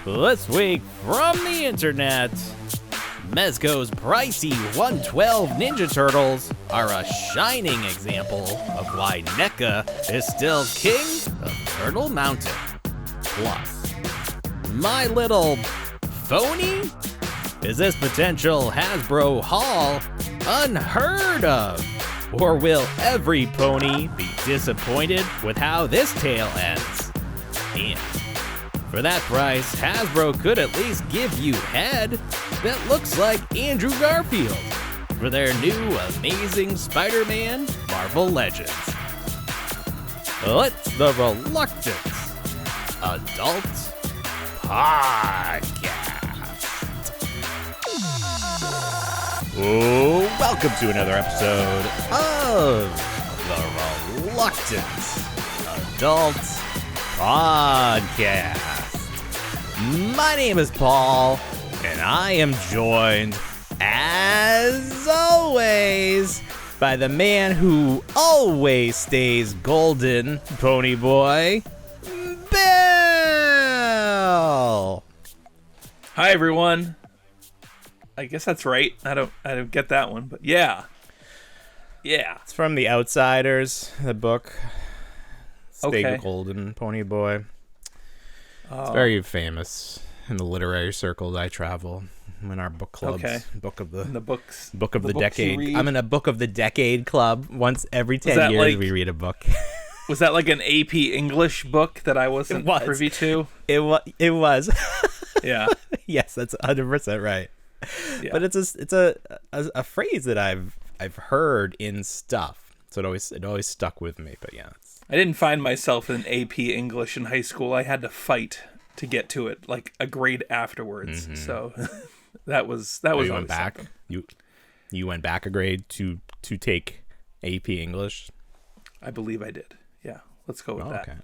This week from the internet, Mezco's pricey 112 Ninja Turtles are a shining example of why NECA is still king of Turtle Mountain. Plus, My Little Phony? Is this potential Hasbro haul unheard of? Or will every pony be disappointed with how this tale ends? And for that price, Hasbro could at least give you head that looks like Andrew Garfield for their new Amazing Spider-Man Marvel Legends. It's the Reluctant Adult Podcast. Oh, welcome to another episode of the Reluctant Adult Podcast. My name is Paul, and I am joined, as always, by the man who always stays golden, Pony Boy, Bill. Hi everyone. I guess that's right. I don't get that one, but yeah. It's from The Outsiders, the book. Stay golden, Pony Boy. It's very famous in the literary circles I travel. I'm in our book clubs. Book of the decade. I'm in a book of the decade club. Once every 10 years we read a book. Was that like an AP English book that I wasn't privy to? It was. Yeah. Yes, that's 100% right. Yeah. But it's a phrase that I've heard in stuff. So it always stuck with me. But yeah. I didn't find myself in AP English in high school. I had to fight to get to it, like a grade afterwards. Mm-hmm. So that was you went back. Something. You went back a grade to take AP English. I believe I did. Yeah, let's go with that. Okay.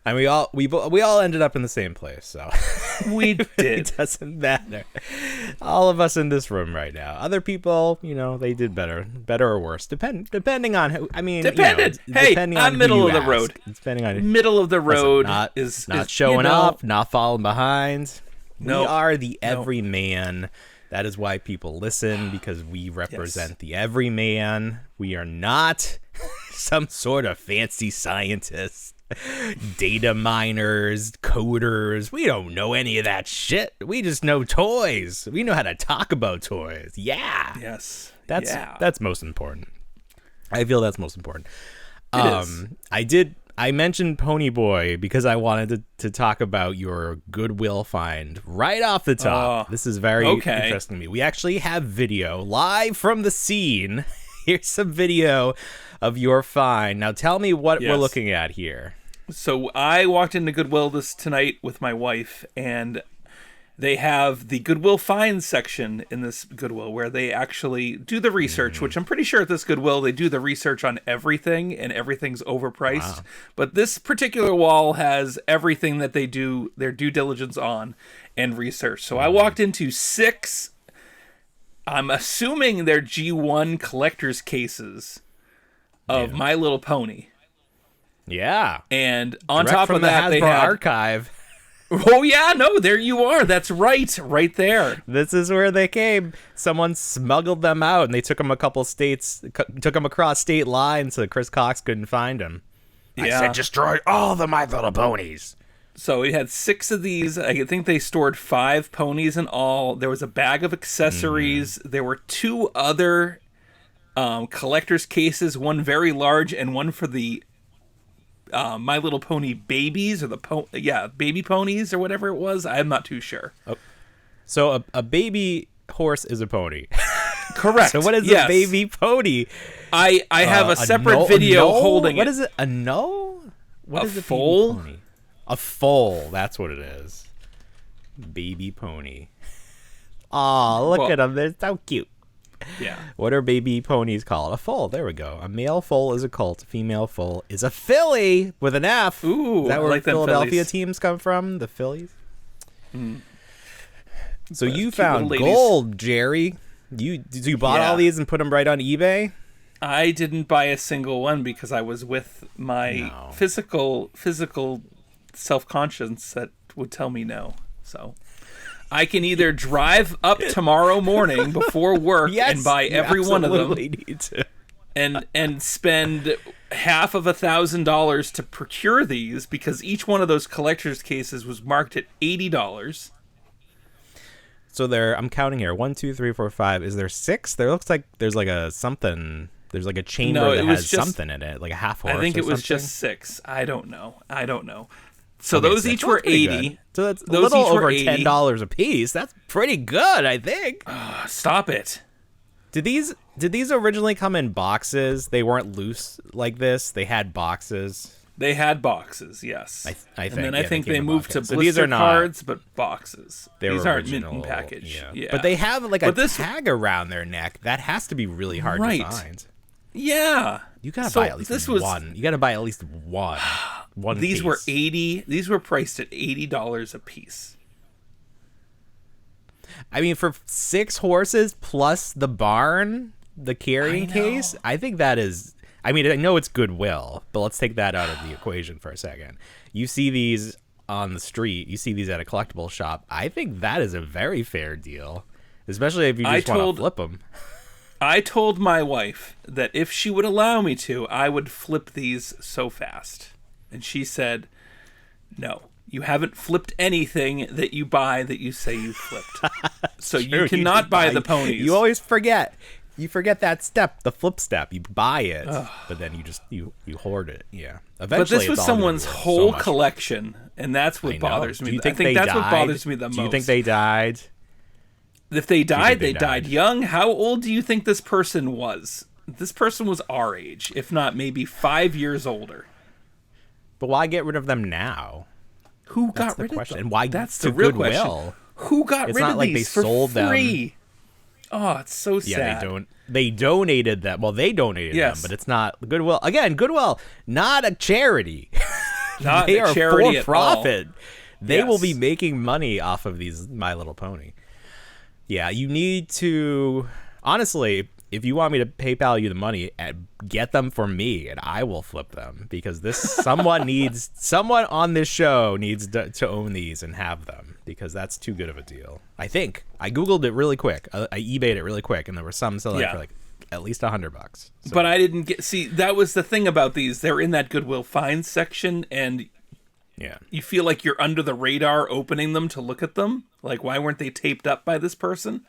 And we all ended up in the same place, so we did. It doesn't matter. All of us in this room right now. Other people, they did better or worse, depending on who. I mean, depending on middle of the road. Depending on middle of the road is not showing up, not falling behind. We are the everyman. That is why people listen, because we represent the everyman. We are not some sort of fancy scientist. Data miners, coders. We don't know any of that shit. We just know toys. We know how to talk about toys. Yeah. Yes. That's most important. I feel that's most important. It is. I mentioned Pony Boy because I wanted to talk about your Goodwill find right off the top. This is very interesting to me. We actually have video live from the scene. Here's some video of your find. Now tell me what we're looking at here. So I walked into Goodwill tonight with my wife, and they have the Goodwill finds section in this Goodwill where they actually do the research, which I'm pretty sure at this Goodwill they do the research on everything, and everything's overpriced. Wow. But this particular wall has everything that they do their due diligence on and research. So I walked into 6, I'm assuming they're G1 collector's cases of My Little Pony. Yeah. And on Direct top from of that, the Hasbro they had archive. Oh yeah, no, there you are. That's right there. This is where they came. Someone smuggled them out, and they took them across state lines, so Chris Cox couldn't find them. I said, destroy all the My Little Ponies. So we had 6 of these. I think they stored 5 ponies in all. There was a bag of accessories. There were 2 other collector's cases, one very large and one for the My Little Pony babies, or baby ponies or whatever it was. I'm not too sure. Oh. So a baby horse is a pony. Correct. So what is a baby pony? I have a separate video holding What is it? A no? What is a foal? Baby pony? A foal. That's what it is. Baby pony. Oh, look at them. They're so cute. Yeah. What are baby ponies called? A foal. There we go. A male foal is a colt. A female foal is a filly with an F. Ooh, is that where Philadelphia Phillies teams come from? The Phillies? Mm. So you cute found gold, Jerry. You bought all these and put them right on eBay? I didn't buy a single one because I was with my physical self-conscience that would tell me no. So I can either drive up tomorrow morning before work and buy every one of them, need to. and spend half of $1,000 to procure these, because each one of those collector's cases was marked at $80. So I'm counting here. 1, 2, 3, 4, 5. Is there 6? There looks like there's like a something. There's like a chamber that has something in it, like a half horse. I think it was just 6. I don't know. So okay, those each were 80. Good. So that's a little over $10 a piece. That's pretty good, I think. Stop it. Did these originally come in boxes? They weren't loose like this. They had boxes. They had boxes, yes. I think. And then I think they moved to blister these are not cards, but boxes. These aren't mint and package. Yeah. But they have like a tag around their neck. That has to be really hard to find. Yeah. You gotta buy at least one. You gotta buy at least one. These were 80. These were priced at $80 a piece. I mean, for 6 horses plus the barn, the carrying case, I think that is. I mean, I know it's Goodwill, but let's take that out of the equation for a second. You see these on the street. You see these at a collectible shop. I think that is a very fair deal, especially if you just want to flip them. I told my wife that if she would allow me to, I would flip these so fast. And she said, no, you haven't flipped anything that you buy that you say you flipped. So you cannot buy the ponies. You always forget. You forget that step, the flip step. You buy it, but then you hoard it. Yeah. Eventually, but this was someone's whole collection, and that's what bothers me. I think that's what bothers me the most. Do you think they died? If they died, they died young. How old do you think this person was? This person was our age, if not maybe 5 years older. But why get rid of them now? Who got rid of them? And why? That's the real question. Who got rid of these for free? Oh, it's so sad. Yeah, they donated them. Well, they donated them, but it's not Goodwill. Again, Goodwill, not a charity. Not they a are charity for profit. At all. They will be making money off of these My Little Pony. Yeah, you need to, honestly, if you want me to PayPal you the money, get them for me, and I will flip them, because someone on this show needs to own these and have them, because that's too good of a deal. I think I Googled it really quick. I eBayed it really quick, and there were some selling for like at least $100. So. But I didn't see. That was the thing about these. They're in that Goodwill Finds section, and you feel like you're under the radar opening them to look at them. Like, why weren't they taped up by this person?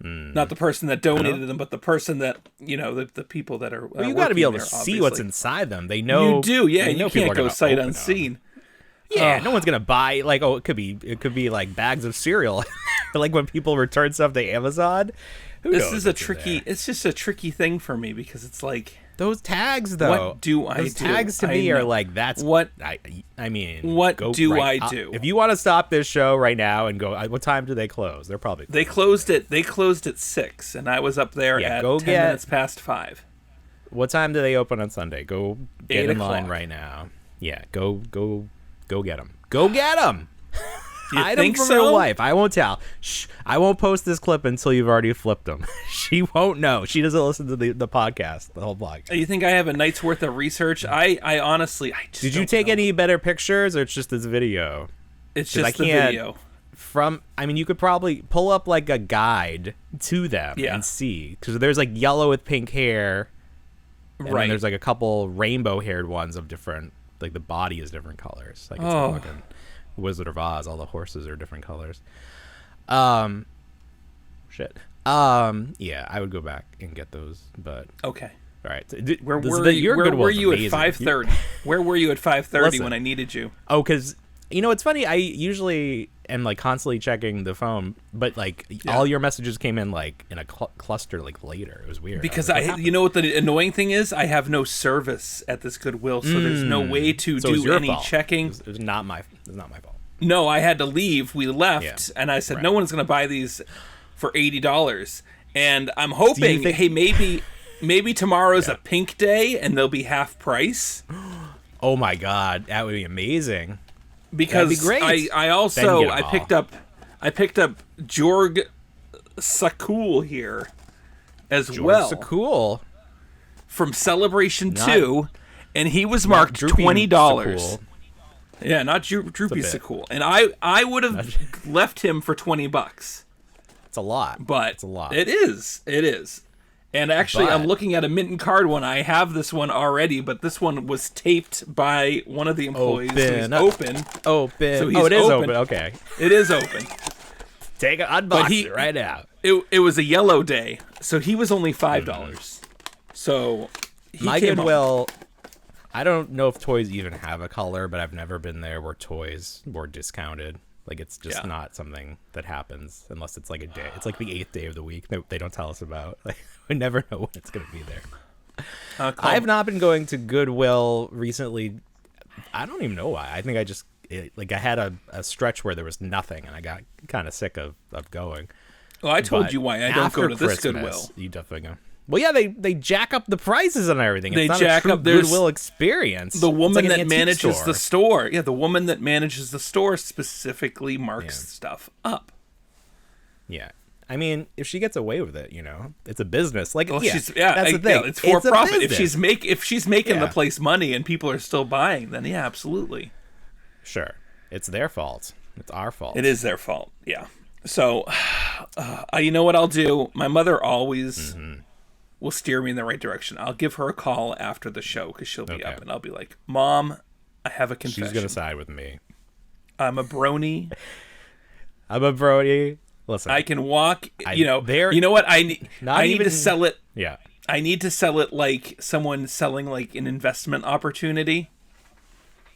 Not the person that donated them, but the person that, the people that are. Well, you got to be able to see what's inside them. They know. You do, yeah. You can't go sight unseen. Yeah, no one's gonna buy it could be like bags of cereal, like when people return stuff to Amazon. This is it's just a tricky thing for me, because it's like those tags though. What do I do? Those tags to me are like, that's what I mean. What do I do? If you want to stop this show right now and go, what time do they close? They're probably closed. They closed at 6, and I was up there at 10 minutes past 5. What time do they open on Sunday? Go get in 8:00. line right now. Yeah, go get them. Go get them. You think from so? your wife. I won't tell. Shh. I won't post this clip until you've already flipped them. She won't know. She doesn't listen to the podcast, the whole podcast. You think I have a night's worth of research? I honestly, I just Did you take any better pictures, or it's just this video? It's just the video. You could probably pull up like a guide to them and see, because there's like yellow with pink hair, and then there's like a couple rainbow haired ones of different, like the body is different colors. Like it's fucking Wizard of Oz. All the horses are different colors. Shit. Yeah, I would go back and get those, but okay. All right. Where were you at 5:30? Where were you at 5:30 when I needed you? Oh, because it's funny. I usually am like constantly checking the phone, but like all your messages came in like in a cluster like later. It was weird. Because you know what the annoying thing is? I have no service at this Goodwill, so there's no way to do any checking. It was not my fault. No, I had to leave. We left, and I said no one's going to buy these for $80. And I'm hoping, hey, maybe tomorrow's a pink day and they'll be half price. Oh my God, that would be amazing. Because that'd be great. I picked up Jorg Sakul here as well. Sakul from Celebration 2, and he was marked $20. Yeah, not Droopy Cool. And I would have left him for $20. It's a lot. But it's a lot. It is. And actually, I'm looking at a mint and card one. I have this one already, but this one was taped by one of the employees. Open. So he's open. So it is open. Okay. It is open. Take it, unbox it right now. It was a yellow day, so he was only $5. So my Goodwill. I don't know if Toyz even have a color, but I've never been there where Toyz were discounted. Like, it's just not something that happens unless it's like a day. It's like the 8th day of the week that they don't tell us about. Like, we never know when it's going to be there. I've not been going to Goodwill recently. I don't even know why. I think I had a stretch where there was nothing, and I got kind of sick of going. Well, I told you why I don't go to this Goodwill. You definitely go. Well, yeah, they jack up the prices on everything. It's not jack a true up Goodwill experience. The woman that manages the store. Yeah, the woman that manages the store specifically marks stuff up. Yeah. I mean, if she gets away with it, it's a business. Like, that's the thing. It's for It's a profit. business. If she's making the place money and people are still buying, then yeah, absolutely. Sure. It's their fault. It's our fault. It is their fault. Yeah. So, you know what I'll do? My mother always will steer me in the right direction. I'll give her a call after the show because she'll be up, and I'll be like, "Mom, I have a confession." She's gonna side with me. I'm a brony. Listen, I can walk. You know what? I need to sell it. Yeah. I need to sell it like someone selling like an investment opportunity.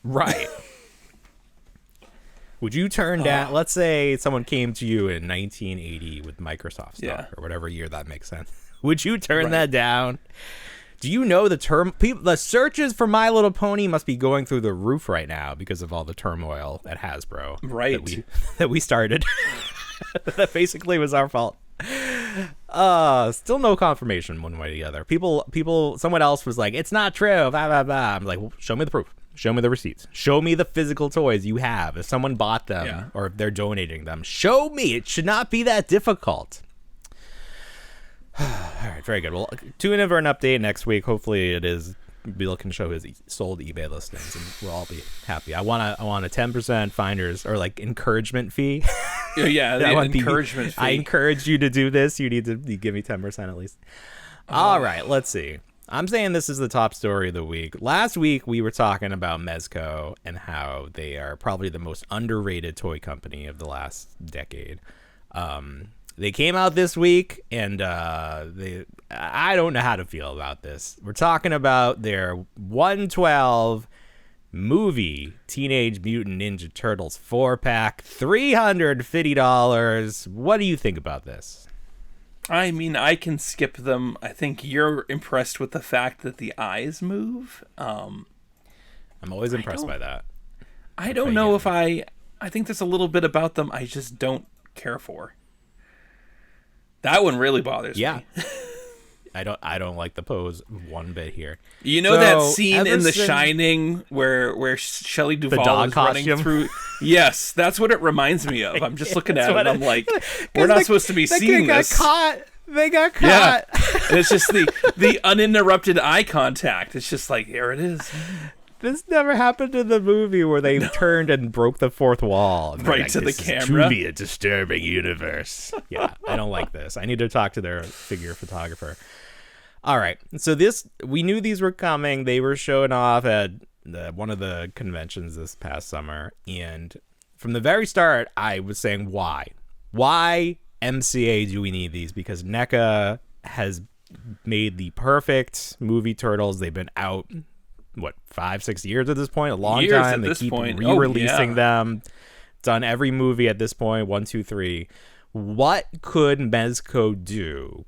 Right. Would you turn down? Let's say someone came to you in 1980 with Microsoft stock or whatever year that makes sense. Would you turn that down? Do you know the searches for My Little Pony must be going through the roof right now because of all the turmoil at Hasbro. Right. That we started. That basically was our fault. Still no confirmation one way or the other. Someone else was like, it's not true. Blah, blah, blah. I'm like, well, show me the proof. Show me the receipts. Show me the physical toys you have. If someone bought them or if they're donating them, show me. It should not be that difficult. All right, very good. Well, tune in for an update next week. Hopefully it is Bill can show his sold eBay listings and we'll all be happy. I want a 10% finders or like encouragement fee. Yeah, the encouragement fee. I encourage you to do this. You need to give me 10% at least. All right, let's see. I'm saying this is the top story of the week. Last week, we were talking about Mezco and how they are probably the most underrated toy company of the last decade. They came out this week, and I don't know how to feel about this. We're talking about their 112 movie Teenage Mutant Ninja Turtles 4-pack, $350. What do you think about this? I mean, I can skip them. I think you're impressed with the fact that the eyes move. I'm always impressed by that. I don't know if I think there's a little bit about them I just don't care for. That one really bothers me. I don't like the pose one bit here. You know that scene in The Shining where Shelley Duvall is running through? Yes, that's what it reminds me of. I'm just looking at it and I'm like, we're not supposed to be seeing this. They got caught. Yeah. And it's just the uninterrupted eye contact. It's just like, here it is. This never happened in the movie where they turned and broke the fourth wall. Right to the camera. Truly a disturbing universe. Yeah, I don't like this. I need to talk to their figure photographer. All right. So we knew these were coming. They were showing off at one of the conventions this past summer. And from the very start, I was saying, why? Why MCA do we need these? Because NECA has made the perfect movie Turtles. They've been out 5-6 years at this point, a long time. They keep re-releasing them. Done every movie at this point, 1, 2, 3. What could Mezco do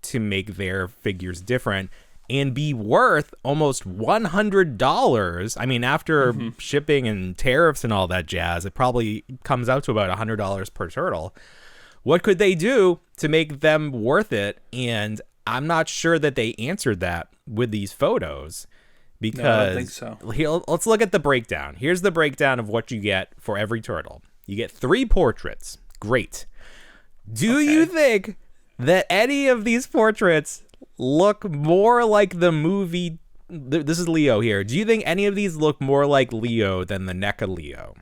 to make their figures different and be worth almost $100? I mean, after shipping and tariffs and all that jazz, it probably comes out to about $100 per turtle. What could they do to make them worth it? And I'm not sure that they answered that with these photos. Because no, I don't think so. Let's look at the breakdown. Here's the breakdown of what you get for every turtle. You get 3 portraits. Great. Do you think that any of these portraits look more like the movie this is Leo here. Do you think any of these look more like Leo than the NECA Leo?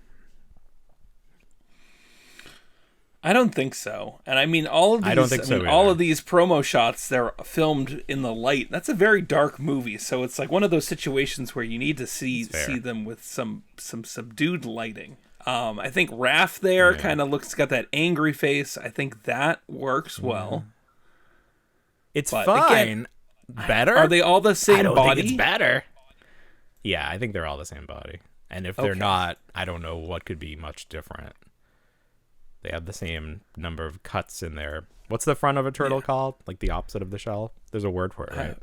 I don't think so. And I mean, all of these, I don't think so either. all of these promo shots, they're filmed in the light. That's a very dark movie. So it's like one of those situations where you need to see them with some subdued lighting. I think Raph there kind of got that angry face. I think that works well. It's but fine. Again, better? Are they all the same I don't body? think it's better. Yeah, I think they're all the same body. And if they're not, I don't know what could be much different. They have the same number of cuts in there. What's the front of a turtle called? Like the opposite of the shell? There's a word for it, right?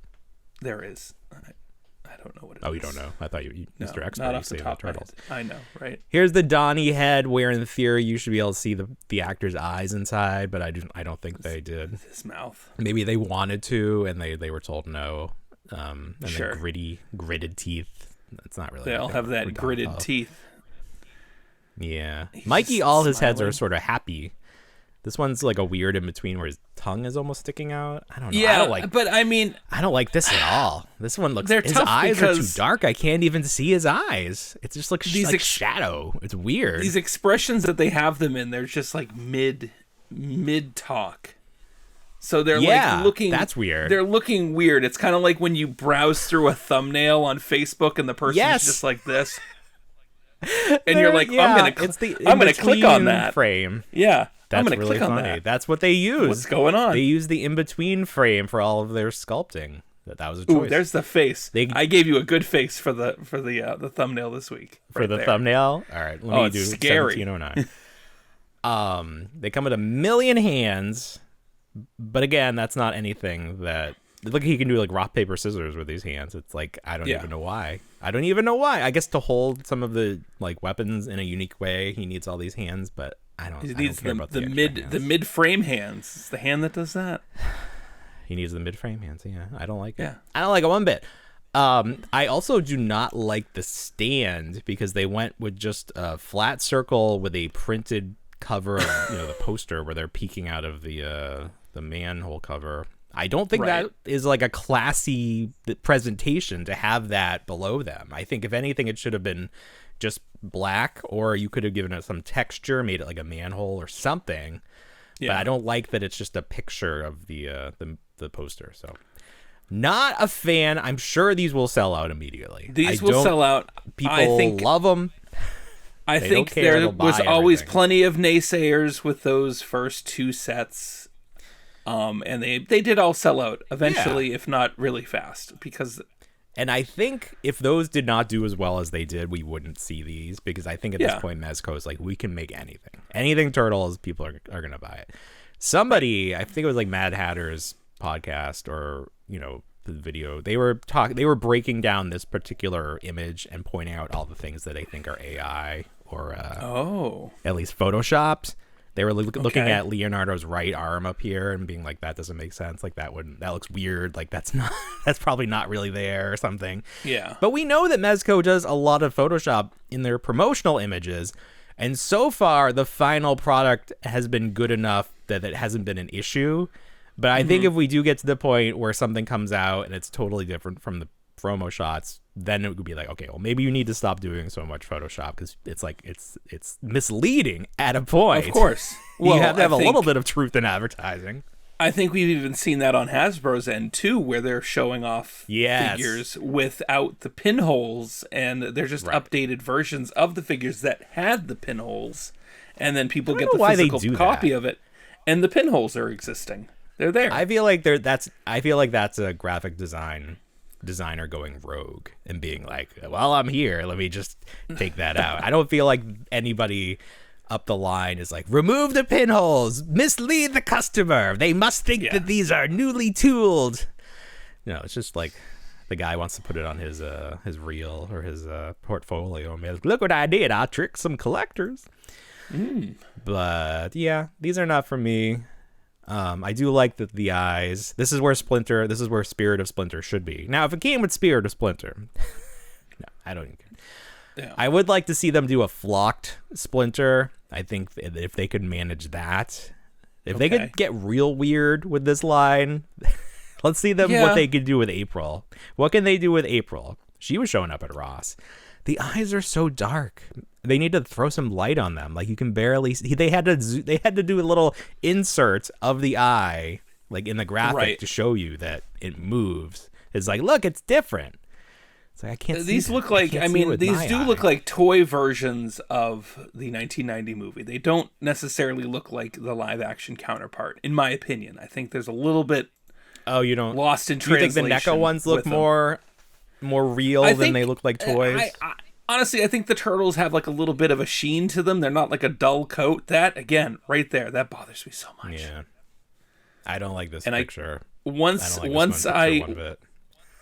There is. I don't know what it is. Oh, you don't know? I thought you Mr. Expert, not you off the say top the turtles. I know, right? Here's the Donnie head where in theory you should be able to see the actor's eyes inside, but I don't think they did. His mouth. Maybe they wanted to and they were told no. And Sure. then gritted teeth. That's not really. They all have that gritted teeth. Yeah. He's Mikey, all his heads smiling. are sort of happy. This one's like a weird in between where his tongue is almost sticking out. I don't know. Yeah, but I mean, I don't like this at all. This one looks. They're His tough eyes are too because- dark. I can't even see his eyes. It just looks These like ex- shadow. It's weird. these expressions that they have them in, they're just like mid talk. So they're like looking. That's weird. They're looking weird. It's kind of like when you browse through a thumbnail on Facebook and the person's just like this, and you're like, I'm gonna click on that frame. Yeah, That's I'm gonna really click on funny. that. That's what they use. What's going on? They use the in-between frame for all of their sculpting. That was a choice. Ooh, there's the face. I gave you a good face for the thumbnail this week. For the thumbnail? All right, let me do scary. 1709. They come with 1 million hands, but again, that's not anything that... Look, he can do like rock, paper, scissors with these hands. It's like, I don't even know why. I guess to hold some of the like weapons in a unique way, he needs all these hands, but I don't care about the mid frame hands. It's the hand that does that. He needs the mid-frame hands. Yeah, I don't like it. Yeah. I don't like it one bit. I also do not like the stand because they went with just a flat circle with a printed cover of the poster where they're peeking out of the manhole cover. I don't think that is like a classy presentation to have that below them. I think if anything, it should have been just black, or you could have given it some texture, made it like a manhole or something. Yeah. But I don't like that it's just a picture of the poster. So, not a fan. I'm sure these will sell out immediately. These will sell out. People love them. I think there was always plenty of naysayers with those first two sets. And they did all sell out eventually, if not really fast, and I think if those did not do as well as they did, we wouldn't see these, because I think at this point Mezco is like, we can make anything turtles, people are gonna buy it. Somebody, I think it was like Mad Hatter's podcast or the video, they were breaking down this particular image and pointing out all the things that they think are AI or at least photoshopped. They were looking at Leonardo's right arm up here and being like, that doesn't make sense. Like that looks weird. Like that's probably not really there or something. Yeah. But we know that Mezco does a lot of Photoshop in their promotional images. And so far, the final product has been good enough that it hasn't been an issue. But I think if we do get to the point where something comes out and it's totally different from the promo shots, then it would be like, okay, well, maybe you need to stop doing so much Photoshop, because it's like it's misleading at a point. Of course. Well, you have to have a little bit of truth in advertising. I think we've even seen that on Hasbro's end too, where they're showing off figures without the pinholes, and they're just updated versions of the figures that had the pinholes, and then people get the physical copy of it, and the pinholes are existing. They're there. I feel like that's a graphic designer going rogue and being like, well, I'm here, let me just take that out. I don't feel like anybody up the line is like, remove the pinholes, mislead the customer, they must think that these are newly tooled. It's just like the guy wants to put it on his reel or his portfolio and be like, look what I did, I tricked some collectors. But yeah, these are not for me. I do like the eyes. This is where Spirit of Splinter should be. Now, if it came with Spirit of Splinter, no, I don't even care. Yeah. I would like to see them do a flocked Splinter. I think if they could manage that, if they could get real weird with this line, Let's see them Yeah. what they could do with April. What can they do with April? She was showing up at Ross. The eyes are so dark. They need to throw some light on them. Like you can barely see. They had to do a little insert of the eye, like in the graphic, Right. to show you that it moves. It's like, look, it's different. It's like I can't. These see look that. like, can't I see it mean, with these my do eye. look like toy versions of the 1990 movie. They don't necessarily look like the live action counterpart, in my opinion. I think there's a little bit Oh, you don't. lost in Do you think translation. the NECA ones look with them. more real I than think- they look like toys? Honestly, I think the turtles have like a little bit of a sheen to them. They're not like a dull coat. That, again, right there, that bothers me so much. Yeah. I don't like this And picture. Once I don't like this one bit.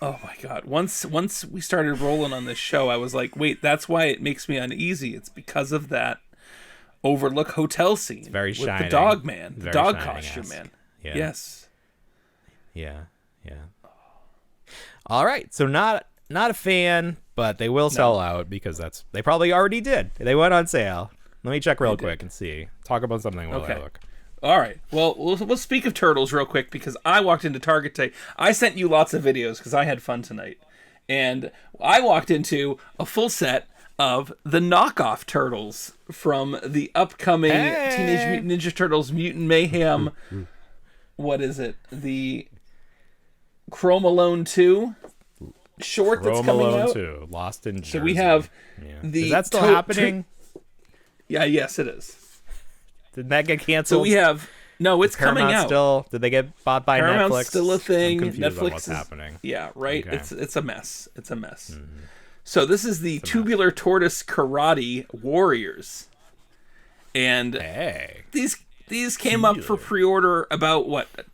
oh my god, once we started rolling on this show, I was like, wait, that's why it makes me uneasy. It's because of that Overlook Hotel scene very with shining. the dog man, the Very dog Shining-esque. costume man. Yeah. Yes. Yeah. All right, so not a fan, but they will sell out because they probably already did. They went on sale. Let me check real quick and see. Talk about something while I look. All right. Well, we'll speak of turtles real quick because I walked into Target today. I sent you lots of videos because I had fun tonight. And I walked into a full set of the knockoff turtles from the upcoming Teenage Mutant Ninja Turtles Mutant Mayhem. What is it? The Chrome Alone 2 short that's Rome coming Alone out. 2, Lost in Jersey. So we have Yeah. the Is that still happening? Yeah, yes, it is. Did that get So canceled? we have it's coming Paramount out. still? Did they get bought by Paramount's Netflix? still a thing. I'm confused Netflix on what's is happening. Yeah, right. Okay. It's a mess. It's a mess. So this is the Tubular Tortoise Karate Warriors, and Hey. these came up for pre-order about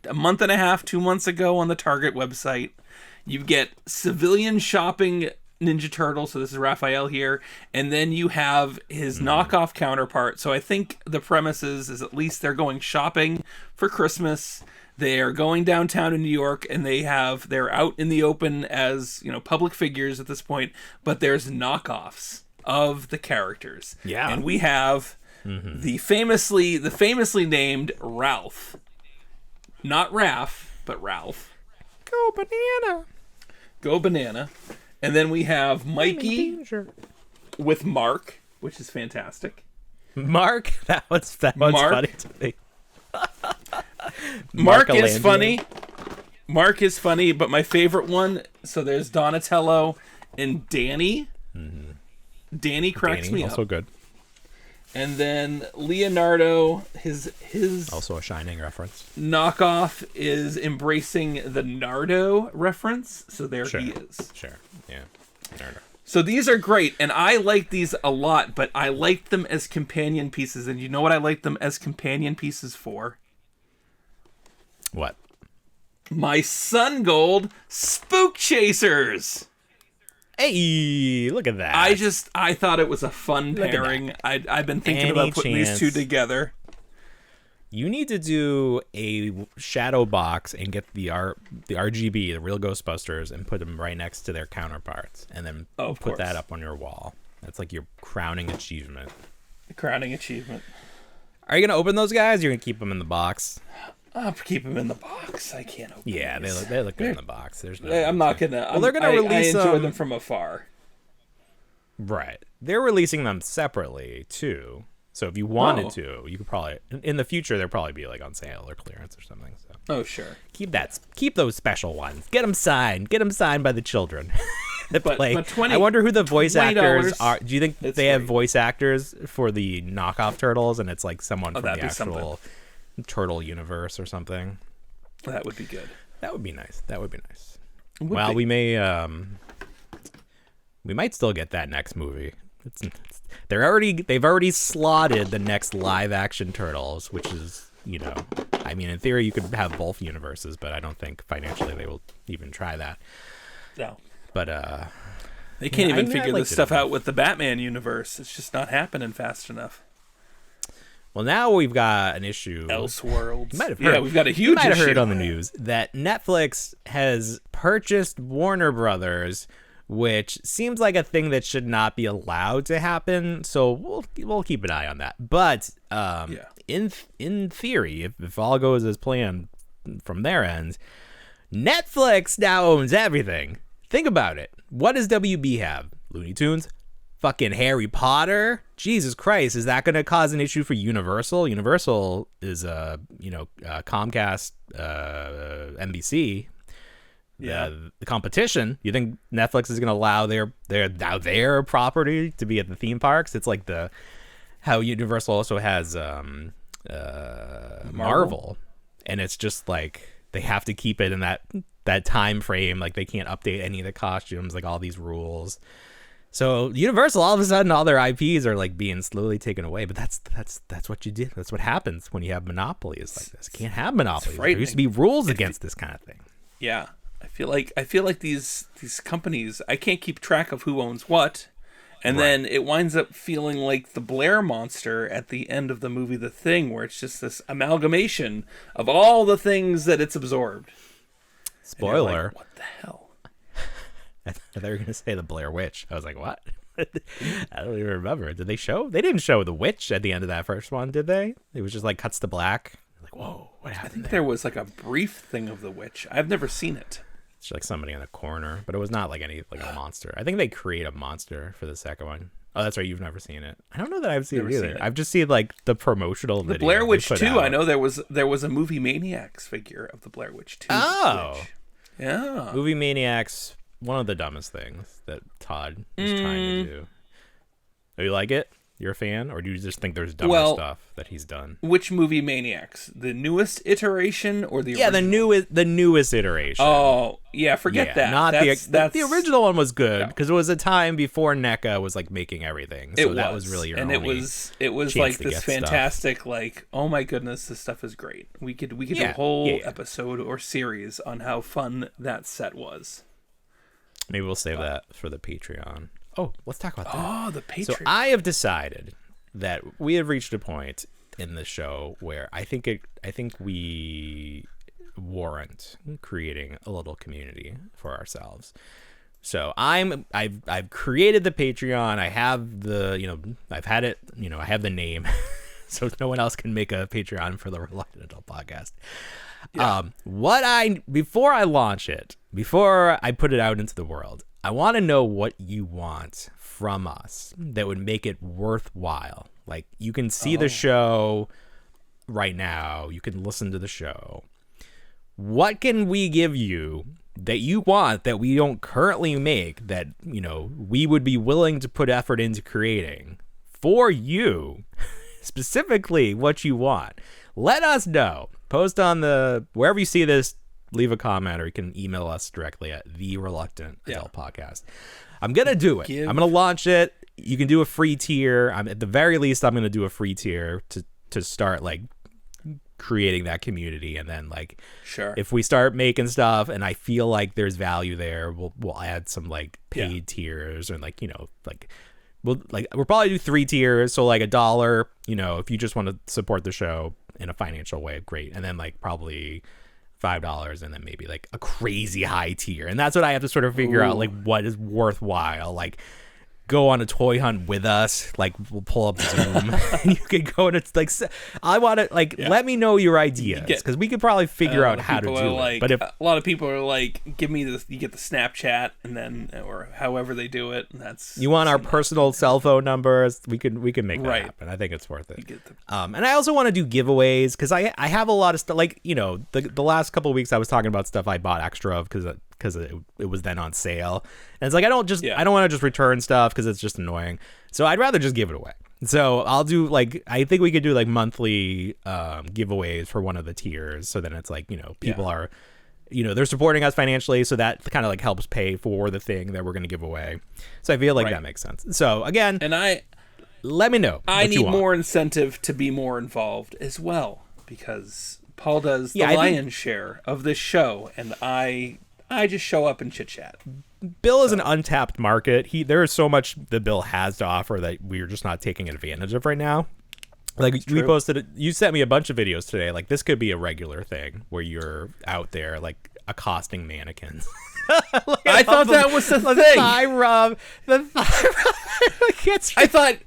a month and a half, 2 months ago on the Target website. You get civilian shopping Ninja Turtle, so this is Raphael here, and then you have his knockoff counterpart. So I think the premise is at least they're going shopping for Christmas. They're going downtown in New York, and they're out in the open as public figures at this point. But there's knockoffs of the characters, Yeah. and we have the famously named Ralph, not Raph, but Ralph. Go banana. Go banana. And then we have Mikey with Mark, which is fantastic. Mark, that one's Mark. funny to me. Mark is Marcolangelo. funny. Mark is funny, but my favorite one, so there's Donatello and Danny. Danny cracks Danny, me also up. good. And then Leonardo, his Also a Shining reference. knockoff is embracing the Nardo reference, so there he is. Sure. Yeah. Nerd. So these are great, and I like these a lot, but I like them as companion pieces. And you know what I like them as companion pieces for? What? My Sun Gold Spook Chasers. Hey, look at that. I thought it was a fun Look at pairing. I've been thinking Any about putting these two chance. together. You need to do a shadow box and get the RGB, the real Ghostbusters, and put them right next to their counterparts, and then Of put that course. up on your wall. That's like your crowning achievement. Crowning achievement. Are you gonna open those guys? Or you're gonna keep them in the box? I'll keep them in the box. I can't open Yeah, these. they look good in the box. There's no. I'm not gonna. Well, they're gonna I release enjoy them from afar. Right. They're releasing them separately too. So if you wanted to, you could probably in the future they'll probably be like on sale or clearance or something. So Oh sure. keep those special ones. Get them signed by the children. that But- play. but 20 I wonder who the voice actors $20 are. Do you think it's they have free. voice actors for the knockoff turtles, and it's like someone from the that'd be actual turtle universe or something? That would be good. That would be nice. Would Well, be. we might still get that next movie. They've already slotted the next live action Turtles, which is, I mean, in theory you could have both universes, but I don't think financially they will even try that. No. But They can't Yeah, even I'd figure like this to stuff know. out with the Batman universe. It's just not happening fast enough. well, now we've got an issue. Elseworlds. You might have heard. Yeah, we've got a You huge might have issue. heard on the news that Netflix has purchased Warner Brothers, which seems like a thing that should not be allowed to happen. So we'll keep an eye on that. But in theory, if all goes as planned from their end, Netflix now owns everything. Think about it. What does WB have? Looney Tunes? Fucking Harry Potter? Jesus Christ, is that going to cause an issue for Universal? Universal is, Comcast, NBC. Yeah. The competition. You think Netflix is going to allow their property to be at the theme parks? It's like how Universal also has Marvel, and it's just like they have to keep it in that time frame. Like they can't update any of the costumes, like all these rules. So Universal, all of a sudden, all their IPs are like being slowly taken away. But that's what you did. That's what happens when you have monopolies like this. You can't have monopolies. There used to be rules against this kind of thing. Yeah, I feel like these companies, I can't keep track of who owns what, and then it winds up feeling like the Blair monster at the end of the movie The Thing, where it's just this amalgamation of all the things that it's absorbed. Spoiler. Like, what the hell? I thought they were going to say the Blair Witch. I was like, what? I don't even remember. Did they show? They didn't show the witch at the end of that first one, did they? It was just like cuts to black. Like, whoa, what happened? I think there was like a brief thing of the witch. I've never seen it. It's like somebody in the corner, but it was not like a monster. I think they create a monster for the second one. Oh, that's right. You've never seen it. I don't know that I've seen it either. I've just seen like the promotional video. The Blair Witch 2. I know there was a Movie Maniacs figure of the Blair Witch 2. Oh, witch. Yeah. Movie Maniacs. One of the dumbest things that Todd is trying to do. Do you like it? You're a fan, or do you just think there's dumber stuff that he's done? Which Movie Maniacs? The newest iteration or the original? the newest iteration. Oh, yeah, forget that. Not the original one was good because it was a time before NECA was like making everything. So that was really your only it was like this fantastic like, oh my goodness, this stuff is great. We could do a whole episode or series on how fun that set was. Maybe we'll save that for the Patreon. Oh, let's talk about that. Oh, the Patreon. So I have decided that we have reached a point in the show where I think we warrant creating a little community for ourselves. So I've created the Patreon. I have I've had it, I have the name. So no one else can make a Patreon for the Reluctant Adult Podcast. Yeah. Before I launch it, before I put it out into the world, I want to know what you want from us that would make it worthwhile. Like, you can see the show right now. You can listen to the show. What can we give you that you want that we don't currently make that, we would be willing to put effort into creating for you? Specifically what you want. Let us know. Post on wherever you see this, leave a comment, or you can email us directly at the Reluctant Adult Podcast. I'm gonna do it. I'm gonna launch it. You can do a free tier. At the very least, I'm gonna do a free tier to start like creating that community, and then like, sure, if we start making stuff and I feel like there's value there, we'll add some like paid tiers, or like we'll probably do 3 tiers. So like $1, if you just want to support the show in a financial way, great, and then like probably $5, and then maybe like a crazy high tier. And that's what I have to sort of figure out, like what is worthwhile. Like, go on a toy hunt with us. Like, we'll pull up Zoom and you can go, and it's like, I want to let me know your ideas, because we could probably figure out how to do it. But if a lot of people are like, give me this, you get the Snapchat, and then, or however they do it, and that's, you want our personal cell phone numbers, we can make that happen. I think it's worth it. And I also want to do giveaways, because I have a lot of stuff, like, the last couple of weeks I was talking about stuff I bought extra of because it was then on sale, and it's like I don't want to just return stuff because it's just annoying. So I'd rather just give it away. So I'll do I think we could do like monthly giveaways for one of the tiers. So then it's like people are they're supporting us financially, so that kind of like helps pay for the thing that we're going to give away. So I feel like that makes sense. So again, and let me know. I need more incentive to be more involved as well, because Paul does the lion's share of this show, and I just show up and chit chat. Bill is an untapped market. There is so much that Bill has to offer that we're just not taking advantage of right now. Like, we posted, you sent me a bunch of videos today. Like, this could be a regular thing where you're out there like accosting mannequins. I thought that was the thing. The thigh rub. I thought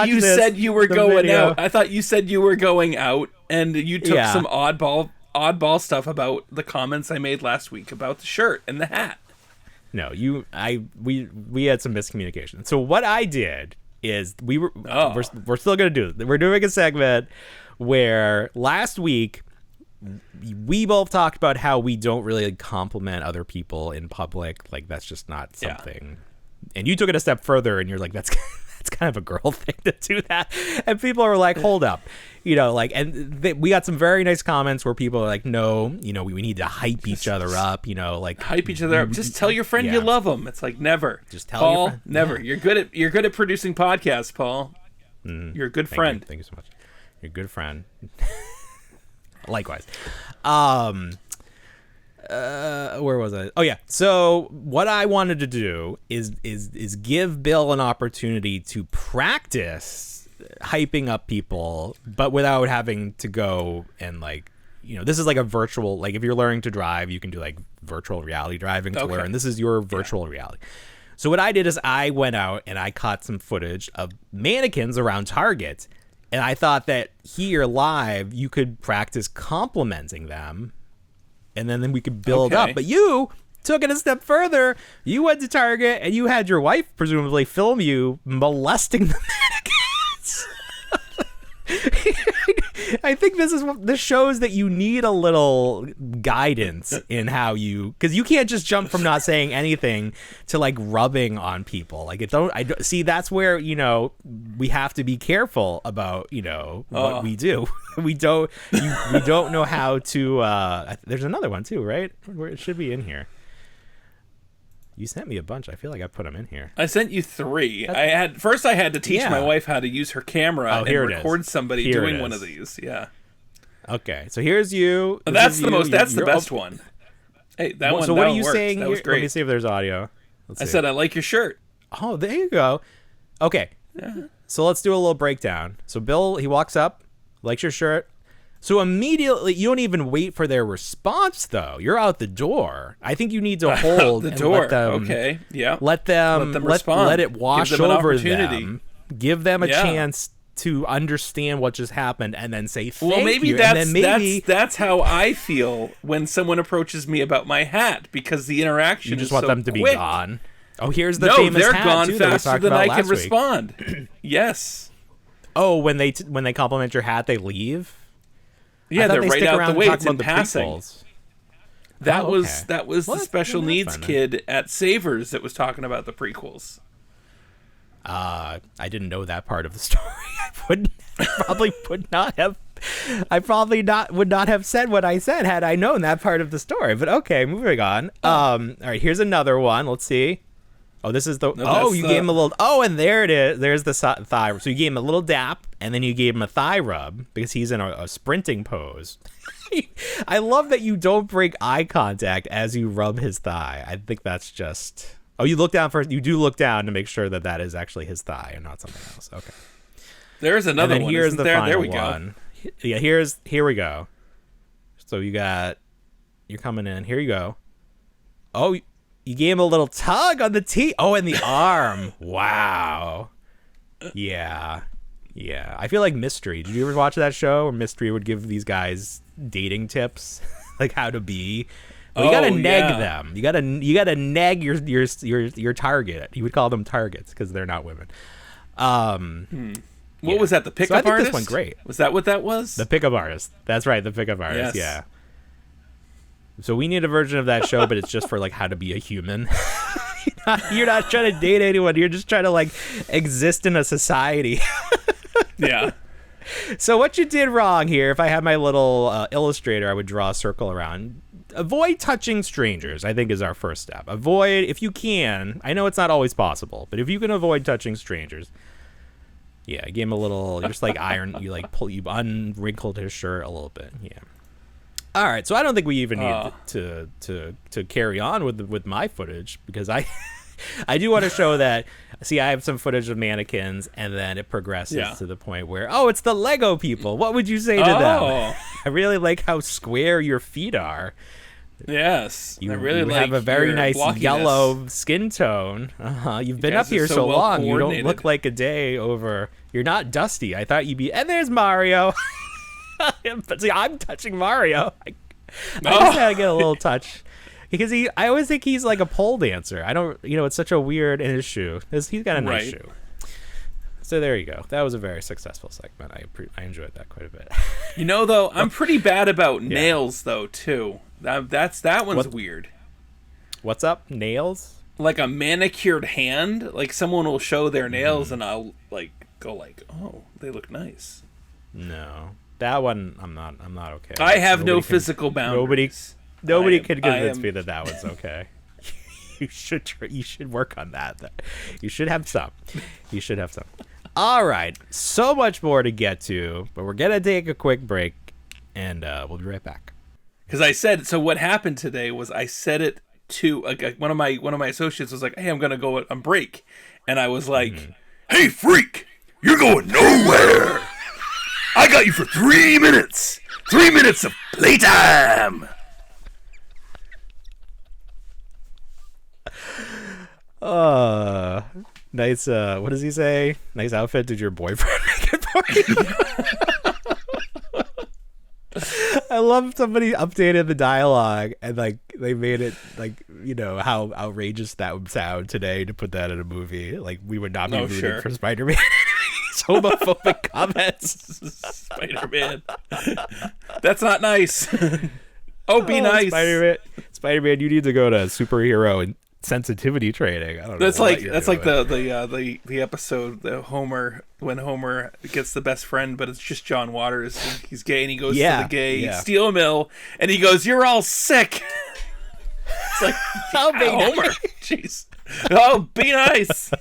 you said you were going out. I thought you said you were going out and you took some oddball oddball stuff about the comments I made last week about the shirt and the hat. No, we had some miscommunication. So what I did is we're still gonna do it. We're doing a segment where last week we both talked about how we don't really compliment other people in public. Like, that's just not something. And you took it a step further, and you're like, that's kind of a girl thing to do that. And people are like, hold up, like, and we got some very nice comments where people are like, no, we need to hype each other up, like hype each other up. Just tell your friend you love them. It's like, never. Just tell Paul, your friend. never. You're good at producing podcasts, Paul. You're a good friend. Thank you so much. You're a good friend. Likewise. Where was I? Oh yeah. So what I wanted to do is give Bill an opportunity to practice hyping up people, but without having to go and this is like a virtual, like if you're learning to drive, you can do like virtual reality driving to learn. This is your virtual reality. So what I did is I went out and I caught some footage of mannequins around Target, and I thought that here live you could practice complimenting them. And then we could build up. But you took it a step further. You went to Target and you had your wife presumably film you molesting the mannequins. I think this shows that you need a little guidance in how because you can't just jump from not saying anything to like rubbing on people. Like see, that's where we have to be careful about what we do. we don't know how to. There's another one too, right? Where it should be in here. You sent me a bunch. I feel like I put them in here. I sent you 3. I had to teach my wife how to use her camera and record somebody doing one of these. Yeah. Okay, so here's you. That's the best one. Hey, that one. So what are you worked. saying? That was great. Let me see if there's audio. I said I like your shirt. Oh, there you go. Okay, so let's do a little breakdown. So Bill, he walks up, likes your shirt. So immediately, you don't even wait for their response, though. You're out the door. I think you need to hold the door. Let them, let them respond. Let it wash over them. Give them a Yeah. chance to understand what just happened, and then say thank Well, maybe you. that's how I feel when someone approaches me about my hat, because the interaction you just is want so them to be quick. gone. Oh, here's the famous they're hat, gone too, that we faster talked than about I can last week. respond. Yes. Oh, when they compliment your hat, they leave. Yeah, they're right out the way. Talk It's in about the passing. prequels. That Oh, was okay. that was the special needs kid at Savers that was talking about the prequels. I didn't know that part of the story. I probably would not have said what I said had I known that part of the story. But okay, moving on. All right, here's another one. Let's see. Oh, this is the. You gave him a little. Oh, and there it is. There's the thigh. So you gave him a little dap, and then you gave him a thigh rub because he's in a sprinting pose. I love that you don't break eye contact as you rub his thigh. I think that's just. Oh, you look down first. You do look down to make sure that is actually his thigh and not something else. Okay. There's another and then one. Here's the final there we one. Yeah, here we go. So you're coming in. Here you go. Oh, you gave him a little tug on the tee. Oh, and the arm. Wow. Yeah. I feel like Mystery. Did you ever watch that show where Mystery would give these guys dating tips, like how to be? Well, you gotta neg them. You gotta neg your target. You would call them targets because they're not women. What was that? The pickup I think artist? This one great. Was that what that was? The pickup artist. That's right. The pickup artist. Yes. Yeah. So we need a version of that show, but it's just for like how to be a human. You're not trying to date anyone. You're just trying to like exist in a society. Yeah. So what you did wrong here, if I had my little illustrator, I would draw a circle around. Avoid touching strangers, I think, is our first step. Avoid, if you can. I know it's not always possible, but if you can avoid touching strangers. Yeah, give him a little, just like iron, you unwrinkled his shirt a little bit. Yeah. All right, so I don't think we even need to carry on with my footage because I do want to show that. See, I have some footage of mannequins, and then it progresses to the point where it's the Lego people. What would you say to them? I really like how square your feet are. Yes, You really have a very nice blockiness. yellow skin tone. You've been up here so well long. You don't coordinated. look like a day over. You're not dusty. I thought you'd be. And there's Mario. But see, I'm touching Mario. I just had to get a little touch. Because I always think he's like a pole dancer. I don't, it's such a weird in his shoe. He's got a nice shoe. So there you go. That was a very successful segment. I enjoyed that quite a bit. Though, I'm pretty bad about nails, though, too. That one's weird. What's up? Nails? Like a manicured hand. Like someone will show their nails and I'll go oh, they look nice. No. That one, I'm not okay. I have no physical boundaries. Nobody can convince me that one's okay. You should work on that. You should have some. All right. So much more to get to, but we're going to take a quick break, and we'll be right back. Because so what happened today was I said it to one of my associates was like, hey, I'm going to go on break. And I was like, hey, freak, you're going nowhere. I got you for 3 minutes. 3 minutes of playtime. Nice. What does he say? Nice outfit. Did your boyfriend make it for you? I love somebody updated the dialogue and they made it how outrageous that would sound today to put that in a movie. Like we would not be rooting for Spider-Man. Homophobic comments. Spider-Man. That's not nice. Be nice. Spider-Man, you need to go to superhero and sensitivity training. I don't know. That's like the episode when Homer gets the best friend, but it's just John Waters. And he's gay and he goes to the gay steel mill and he goes, "You're all sick." It's like, Homer. Jeez. Oh, be nice.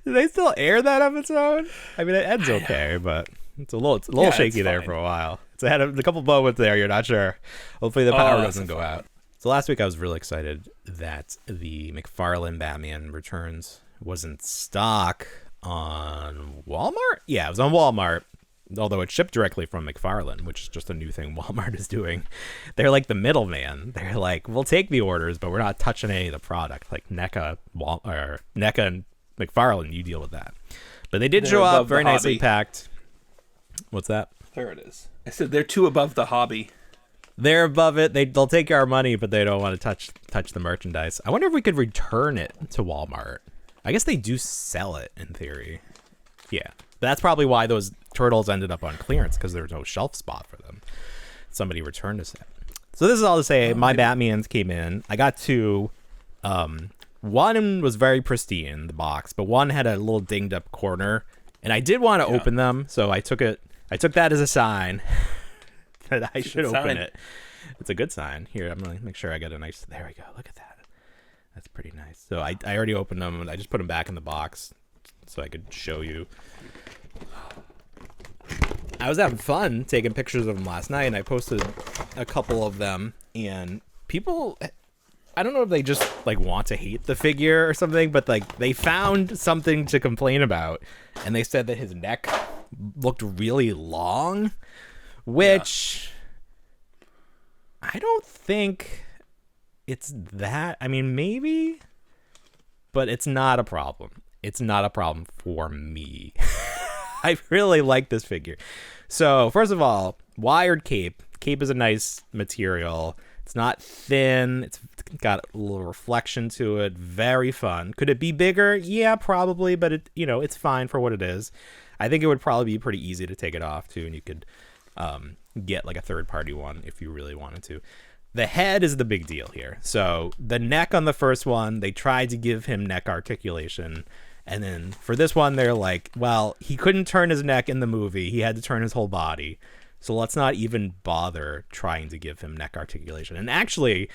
Do they still air that episode? I mean, it ends okay, but it's a little shaky there for a while. It's had a couple moments there. You're not sure. Hopefully the power doesn't go out. So last week I was really excited that the McFarlane Batman Returns was in stock on Walmart. Yeah, it was on Walmart. Although it shipped directly from McFarlane, which is just a new thing Walmart is doing. They're like the middleman. They're like, we'll take the orders, but we're not touching any of the product. Like NECA and McFarlane, you deal with that. But they did show up very nicely packed. What's that? There it is. I said they're too above the hobby. They're above it. They'll take our money, but they don't want to touch the merchandise. I wonder if we could return it to Walmart. I guess they do sell it in theory. Yeah. That's probably why those turtles ended up on clearance, because there was no shelf spot for them. Somebody returned a set. So this is all to say, my Batmans came in. I got two. One was very pristine, the box, but one had a little dinged up corner, and I did want to open them, so I took that as a sign that I should open it. It's a good sign. Here, I'm gonna make sure I get a nice. There we go. Look at that. That's pretty nice. So I already opened them, and I just put them back in the box so I could show you. I was having fun taking pictures of them last night, and I posted a couple of them, and people, I don't know if they just want to hate the figure or something, but they found something to complain about, and they said that his neck looked really long, which I don't think it's that. I mean, maybe, but it's not a problem. It's not a problem for me. I really like this figure. So, first of all, wired cape. Cape is a nice material. It's not thin. It's got a little reflection to it. Very fun. Could it be bigger? Yeah, probably, but it's fine for what it is. I think it would probably be pretty easy to take it off too, and you could get a third-party one if you really wanted to. The head is the big deal here. So, the neck on the first one, they tried to give him neck articulation. And then for this one, they're like, well, he couldn't turn his neck in the movie. He had to turn his whole body. So let's not even bother trying to give him neck articulation. And actually,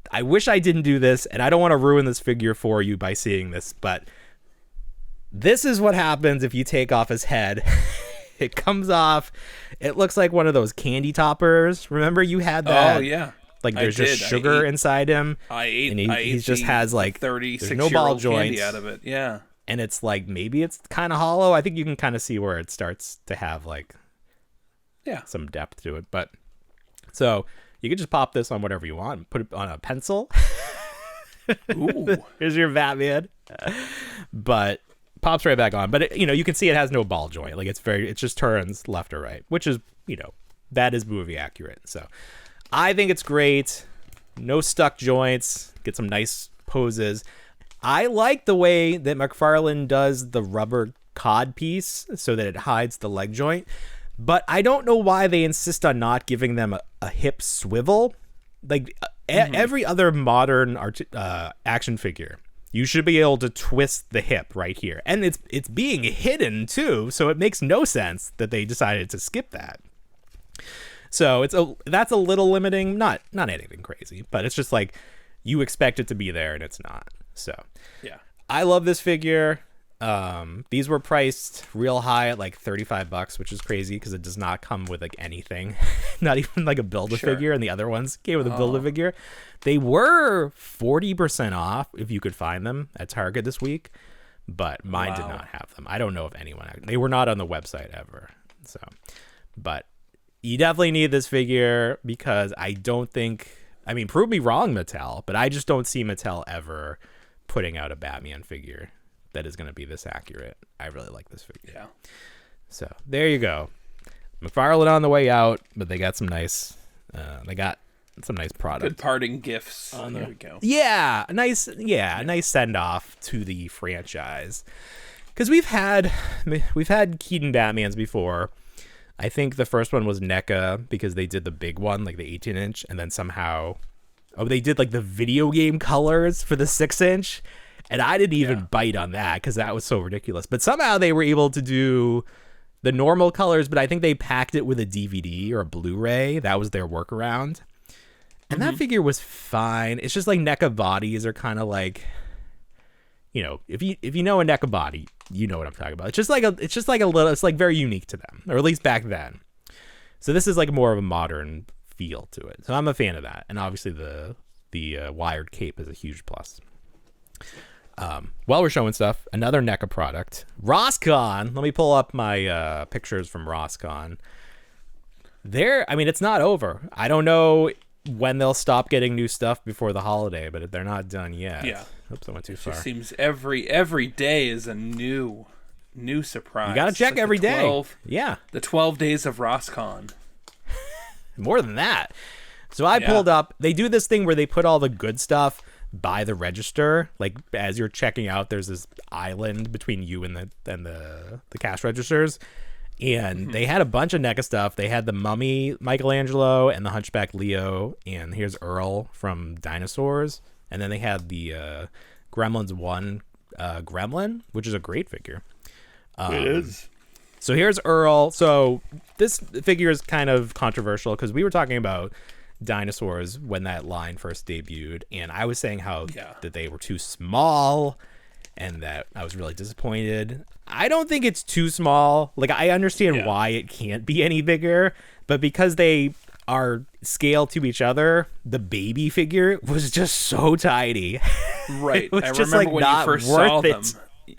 I wish I didn't do this, and I don't want to ruin this figure for you by seeing this, but this is what happens if you take off his head. It comes off. It looks like one of those candy toppers. Remember you had that? Oh, yeah. There's just sugar inside him. I ate. And he just has 36-year-old candy out of it. Yeah. And it's maybe it's kind of hollow. I think you can kind of see where it starts to have some depth to it. But so you can just pop this on whatever you want and put it on a pencil. Ooh. Here's your Batman. But pops right back on. But you can see it has no ball joint. It just turns left or right, which is, that is movie accurate. So I think it's great. No stuck joints. Get some nice poses. I like the way that McFarlane does the rubber cod piece so that it hides the leg joint. But I don't know why they insist on not giving them a hip swivel. Like every other modern action figure, you should be able to twist the hip right here. And it's being hidden too, so it makes no sense that they decided to skip that. So that's a little limiting, not anything crazy, but it's just like you expect it to be there and it's not. So yeah, I love this figure. These were priced real high at like $35, which is crazy because it does not come with like anything, not even like a Build-A-Figure, and the other ones came with a Build-A-Figure. They were 40% off if you could find them at Target this week, but mine did not have them. I don't know if anyone, they were not on the website ever. So, but you definitely need this figure because I don't think, I mean, prove me wrong, Mattel, but I just don't see Mattel ever putting out a Batman figure that is going to be this accurate. I really like this figure. Yeah. So there you go. McFarlane on the way out, but they got some nice product. Good parting gifts. There we go. Yeah, a nice send off to the franchise. Because we've had Keaton Batmans before. I think the first one was NECA because they did the big one, like the 18-inch, and then somehow they did like the video game colors for the 6-inch. And I didn't even bite on that because that was so ridiculous. But somehow they were able to do the normal colors, but I think they packed it with a DVD or a Blu-ray. That was their workaround. And that figure was fine. It's just like NECA bodies are kind of like, you know, if you know a NECA body, you know what I'm talking about. It's like very unique to them, or at least back then. So this is like more of a modern feel to it. So I'm a fan of that. And obviously the wired cape is a huge plus. While we're showing stuff, another NECA product, Roscon. Let me pull up my pictures from Roscon. It's not over. I don't know when they'll stop getting new stuff before the holiday, but they're not done yet. Yeah. Oops, I went too It far. just seems every day is a new surprise. You gotta check like every day. Yeah. The 12 days of Roscon. More than that. So I pulled up. They do this thing where they put all the good stuff by the register. Like as you're checking out, there's this island between you and the cash registers. And they had a bunch of NECA stuff. They had the Mummy Michelangelo and the Hunchback Leo, and here's Earl from Dinosaurs. And then they had the Gremlins 1 Gremlin, which is a great figure. It is. So here's Earl. So this figure is kind of controversial because we were talking about Dinosaurs when that line first debuted, and I was saying how that they were too small and that I was really disappointed. I don't think it's too small. Like, I understand why it can't be any bigger, but because they are scaled to each other, the baby figure was just so tiny. Right. I remember when you first saw them.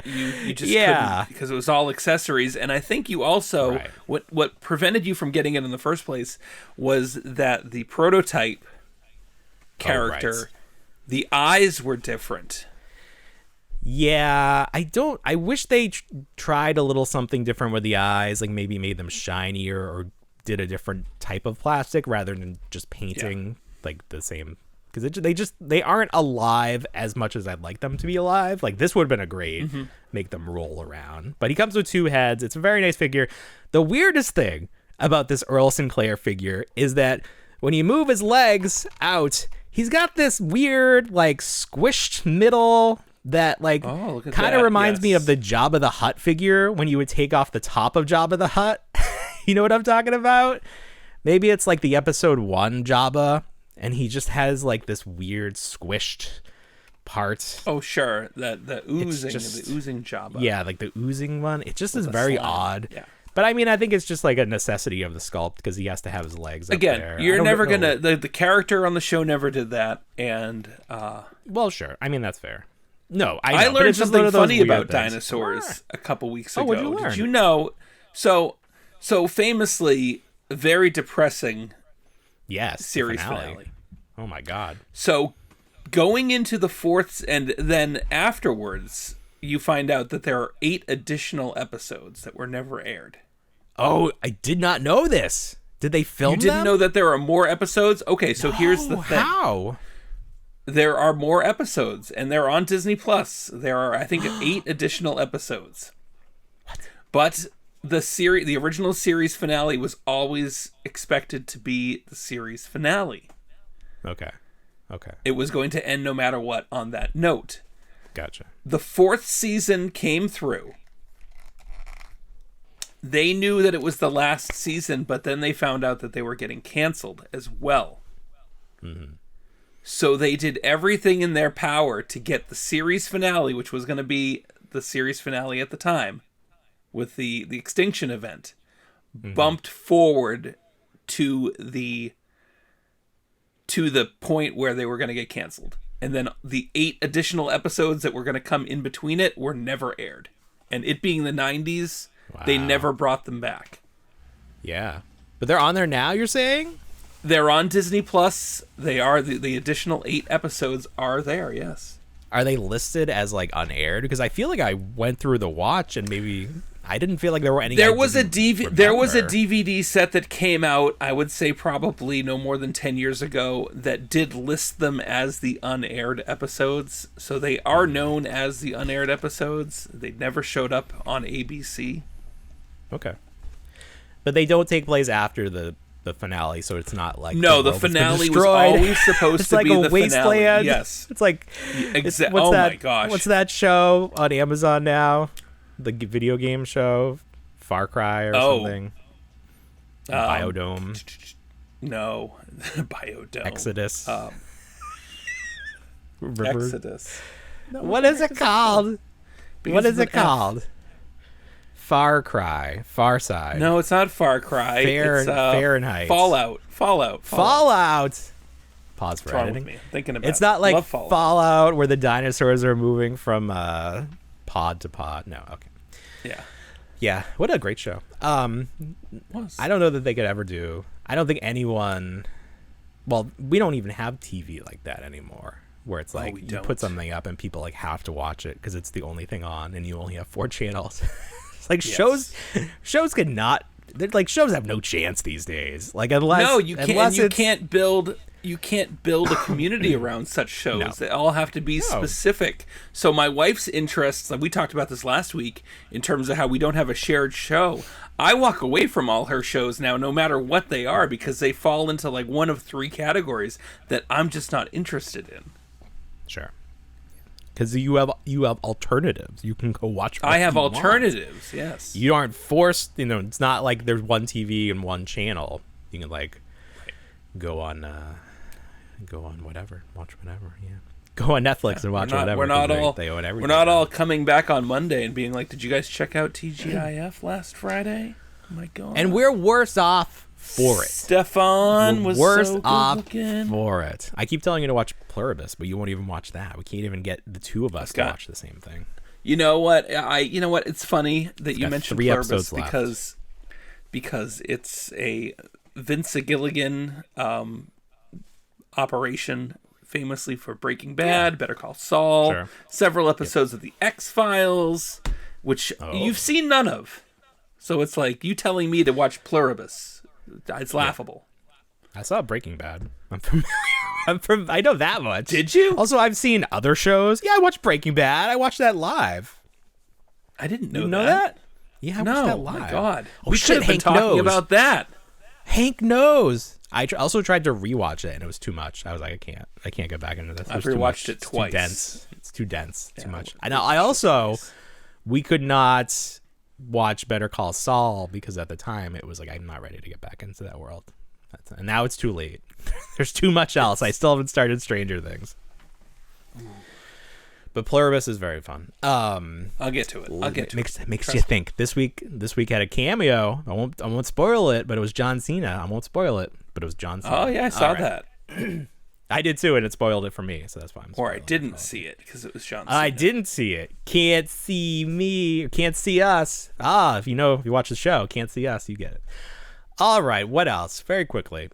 You just couldn't, because it was all accessories. And I think you also, what prevented you from getting it in the first place was that the prototype character, the eyes were different. Yeah, I wish they tried a little something different with the eyes, like maybe made them shinier or did a different type of plastic rather than just painting like the same. Because they aren't alive as much as I'd like them to be alive. Like this would have been a great make them roll around. But he comes with two heads. It's a very nice figure. The weirdest thing about this Earl Sinclair figure is that when you move his legs out, he's got this weird like squished middle that like kind of reminds me of the Jabba the Hutt figure when you would take off the top of Jabba the Hutt. You know what I'm talking about? Maybe it's like the episode 1 Jabba, and he just has like this weird squished part. Oh, sure. The oozing Jabba. Yeah, like the oozing one. It just is very slime. odd. Yeah. But I mean, I think it's just like a necessity of the sculpt because he has to have his legs up there. Again, you're never going to... The character on the show never did that, and... Well, sure. I mean, that's fair. No, I learned something funny about dinosaurs a couple weeks ago. What'd you learn? Did you know? So famously, very depressing series finale. Oh my God. So going into the fourth, and then afterwards, you find out that there are 8 additional episodes that were never aired. Oh, I did not know this. Did they film You didn't them? know that there are more episodes? Okay, so here's the thing. How? There are more episodes, and they're on Disney Plus. There are, I think, 8 additional episodes. What? But the original series finale was always expected to be the series finale. Okay. It was going to end no matter what on that note. Gotcha. The 4th season came through. They knew that it was the last season, but then they found out that they were getting canceled as well. Mm-hmm. So they did everything in their power to get the series finale, which was going to be the series finale at the time, with the extinction event, bumped forward to the point where they were going to get canceled. And then the 8 additional episodes that were going to come in between it were never aired. And it being the 90s, they never brought them back. Yeah. But they're on there now, you're saying? They're on Disney Plus. They are the additional 8 episodes are there, yes. Are they listed as like unaired? Because I feel like I went through the watch and maybe I didn't feel like there were any. There was a DVD set that came out, I would say probably no more than 10 years ago, that did list them as the unaired episodes. So they are known as the unaired episodes. They never showed up on ABC. Okay. But they don't take place after the finale, so it's not like no, the finale was always supposed to be the wasteland. Finale. Yes, it's like my gosh, what's that show on Amazon now? The video game show, Far Cry or something. Biodome. No, Biodome. Exodus. Exodus. No, what is it called? What is it called? Far Cry, Far Side. No, it's not Far Cry. It's Fahrenheit. Fallout. Pause for editing. With me? I'm thinking about it's not like Fallout where the dinosaurs are moving from pod to pod. No, okay. Yeah. What a great show. I don't know that they could ever do. I don't think anyone. Well, we don't even have TV like that anymore. Where it's like you put something up and people like have to watch it because it's the only thing on, and you only have 4 channels. Like shows cannot. Like shows have no chance these days. Like unless you can't build a community around such shows. No. They all have to be specific. So my wife's interests, we talked about this last week in terms of how we don't have a shared show. I walk away from all her shows now, no matter what they are, because they fall into like one of 3 categories that I'm just not interested in. Sure. Because you have alternatives. You can go watch. I have alternatives. Yes. You aren't forced. It's not like there's one TV and one channel. You can like go on whatever, watch whatever. Yeah. Go on Netflix and watch whatever. They own everything. We're not all coming back on Monday and being like, "Did you guys check out TGIF last Friday?" Oh my God. And we're worse off for it. Stefan was worse so good off looking. for it. I keep telling you to watch Pluribus, but you won't even watch that. We can't even get the 2 of us to watch the same thing. You know what? It's funny that you mentioned 3 Pluribus episodes because it's a Vince Gilligan operation, famously for Breaking Bad, Better Call Saul, several episodes of The X-Files, which you've seen none of. So it's like you telling me to watch Pluribus. It's laughable. I saw Breaking Bad. I'm familiar. I know that much. Did you? Also, I've seen other shows. Yeah, I watched Breaking Bad. I watched that live. I didn't know that. Know that? Yeah, I watched that live. Oh my God. Oh, we should have been talking about that. Hank knows. I also tried to rewatch it, and it was too much. I was like, I can't get back into this. I've rewatched it twice. It's too dense. Too much. We could not watch Better Call Saul because at the time it was like I'm not ready to get back into that world. And now it's too late. There's too much else. I still haven't started Stranger Things. But Pluribus is very fun. I'll get to it. Makes you think. This week had a cameo. I won't spoil it, but it was John Cena. I won't spoil it, but it was John Cena. Oh yeah, I saw that. I did too, and it spoiled it for me, so that's fine. Or I didn't see it because it was John Cena. I didn't see it. Can't see me. Can't see us. If you watch the show, can't see us. You get it. All right, what else? Very quickly.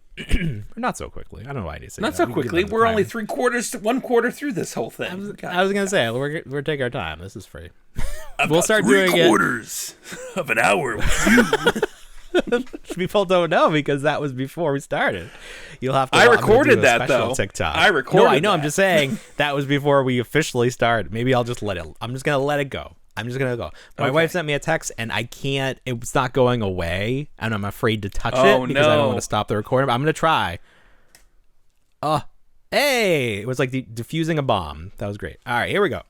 Not so quickly. I don't know why I need to say Not so quickly. We're only 1 quarter through this whole thing. I was going to say, we're taking our time. This is free. We'll start doing it. 3/4 of an hour with you. People don't know because that was before we started. You'll have to. I I'm gonna recorded do a that, special though. TikTok. I recorded No, I know. that. I'm just saying that was before we officially started. Maybe I'll just let it. I'm just gonna let it go. I'm just gonna go. My wife sent me a text, and I can't. It's not going away, and I'm afraid to touch it because I don't want to stop the recording. But I'm gonna try. Oh, hey! It was like diffusing a bomb. That was great. All right, here we go.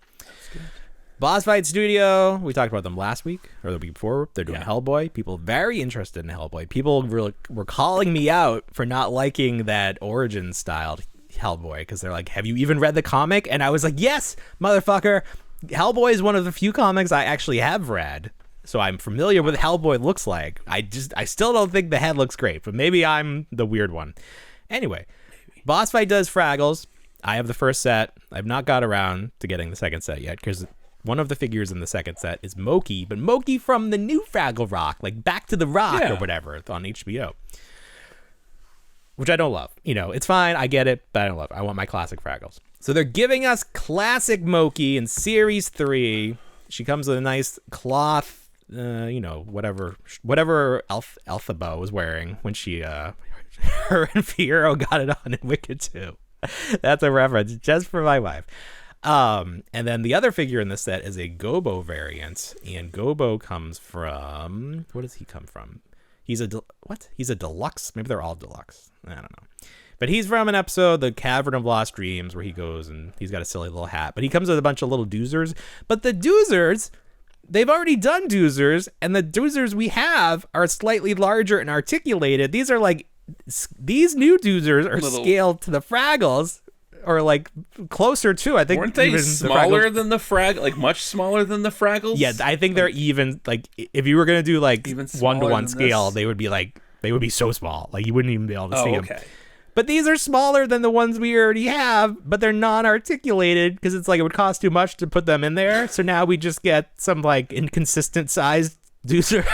Boss Fight Studio. We talked about them last week or the week before. They're doing Hellboy. People very interested in Hellboy. People were calling me out for not liking that origin styled Hellboy because they're like, "Have you even read the comic?" And I was like, "Yes, motherfucker." Hellboy is one of the few comics I actually have read, so I'm familiar with what Hellboy looks like. I still don't think the head looks great, but maybe I'm the weird one. Anyway, Boss Fight does Fraggles. I have the first set. I've not got around to getting the second set yet because one of the figures in the second set is Moki, but Moki from the new Fraggle Rock, like Back to the Rock or whatever on HBO, which I don't love. It's fine. I get it, but I don't love it. I want my classic Fraggles. So they're giving us classic Moki in Series 3. She comes with a nice cloth, whatever Elphaba was wearing when she, her and Fiero got it on in Wicked 2. That's a reference just for my wife. And then the other figure in this set is a Gobo variant, and Gobo comes from, where does he come from? He's a deluxe. Maybe they're all deluxe. I don't know. But he's from an episode, The Cavern of Lost Dreams, where he goes and he's got a silly little hat. But he comes with a bunch of little doozers. But the doozers, they've already done doozers, and the doozers we have are slightly larger and articulated. These new doozers are scaled to the Fraggles, or like closer to. I think weren't they even smaller than the Frag? Like much smaller than the Fraggles? Yeah, I think they're even. Like if you were gonna do like even 1-to-1 scale, they would be so small. Like you wouldn't even be able to see them. But these are smaller than the ones we already have, but they're non-articulated because it's like it would cost too much to put them in there. So now we just get some like inconsistent sized doozer.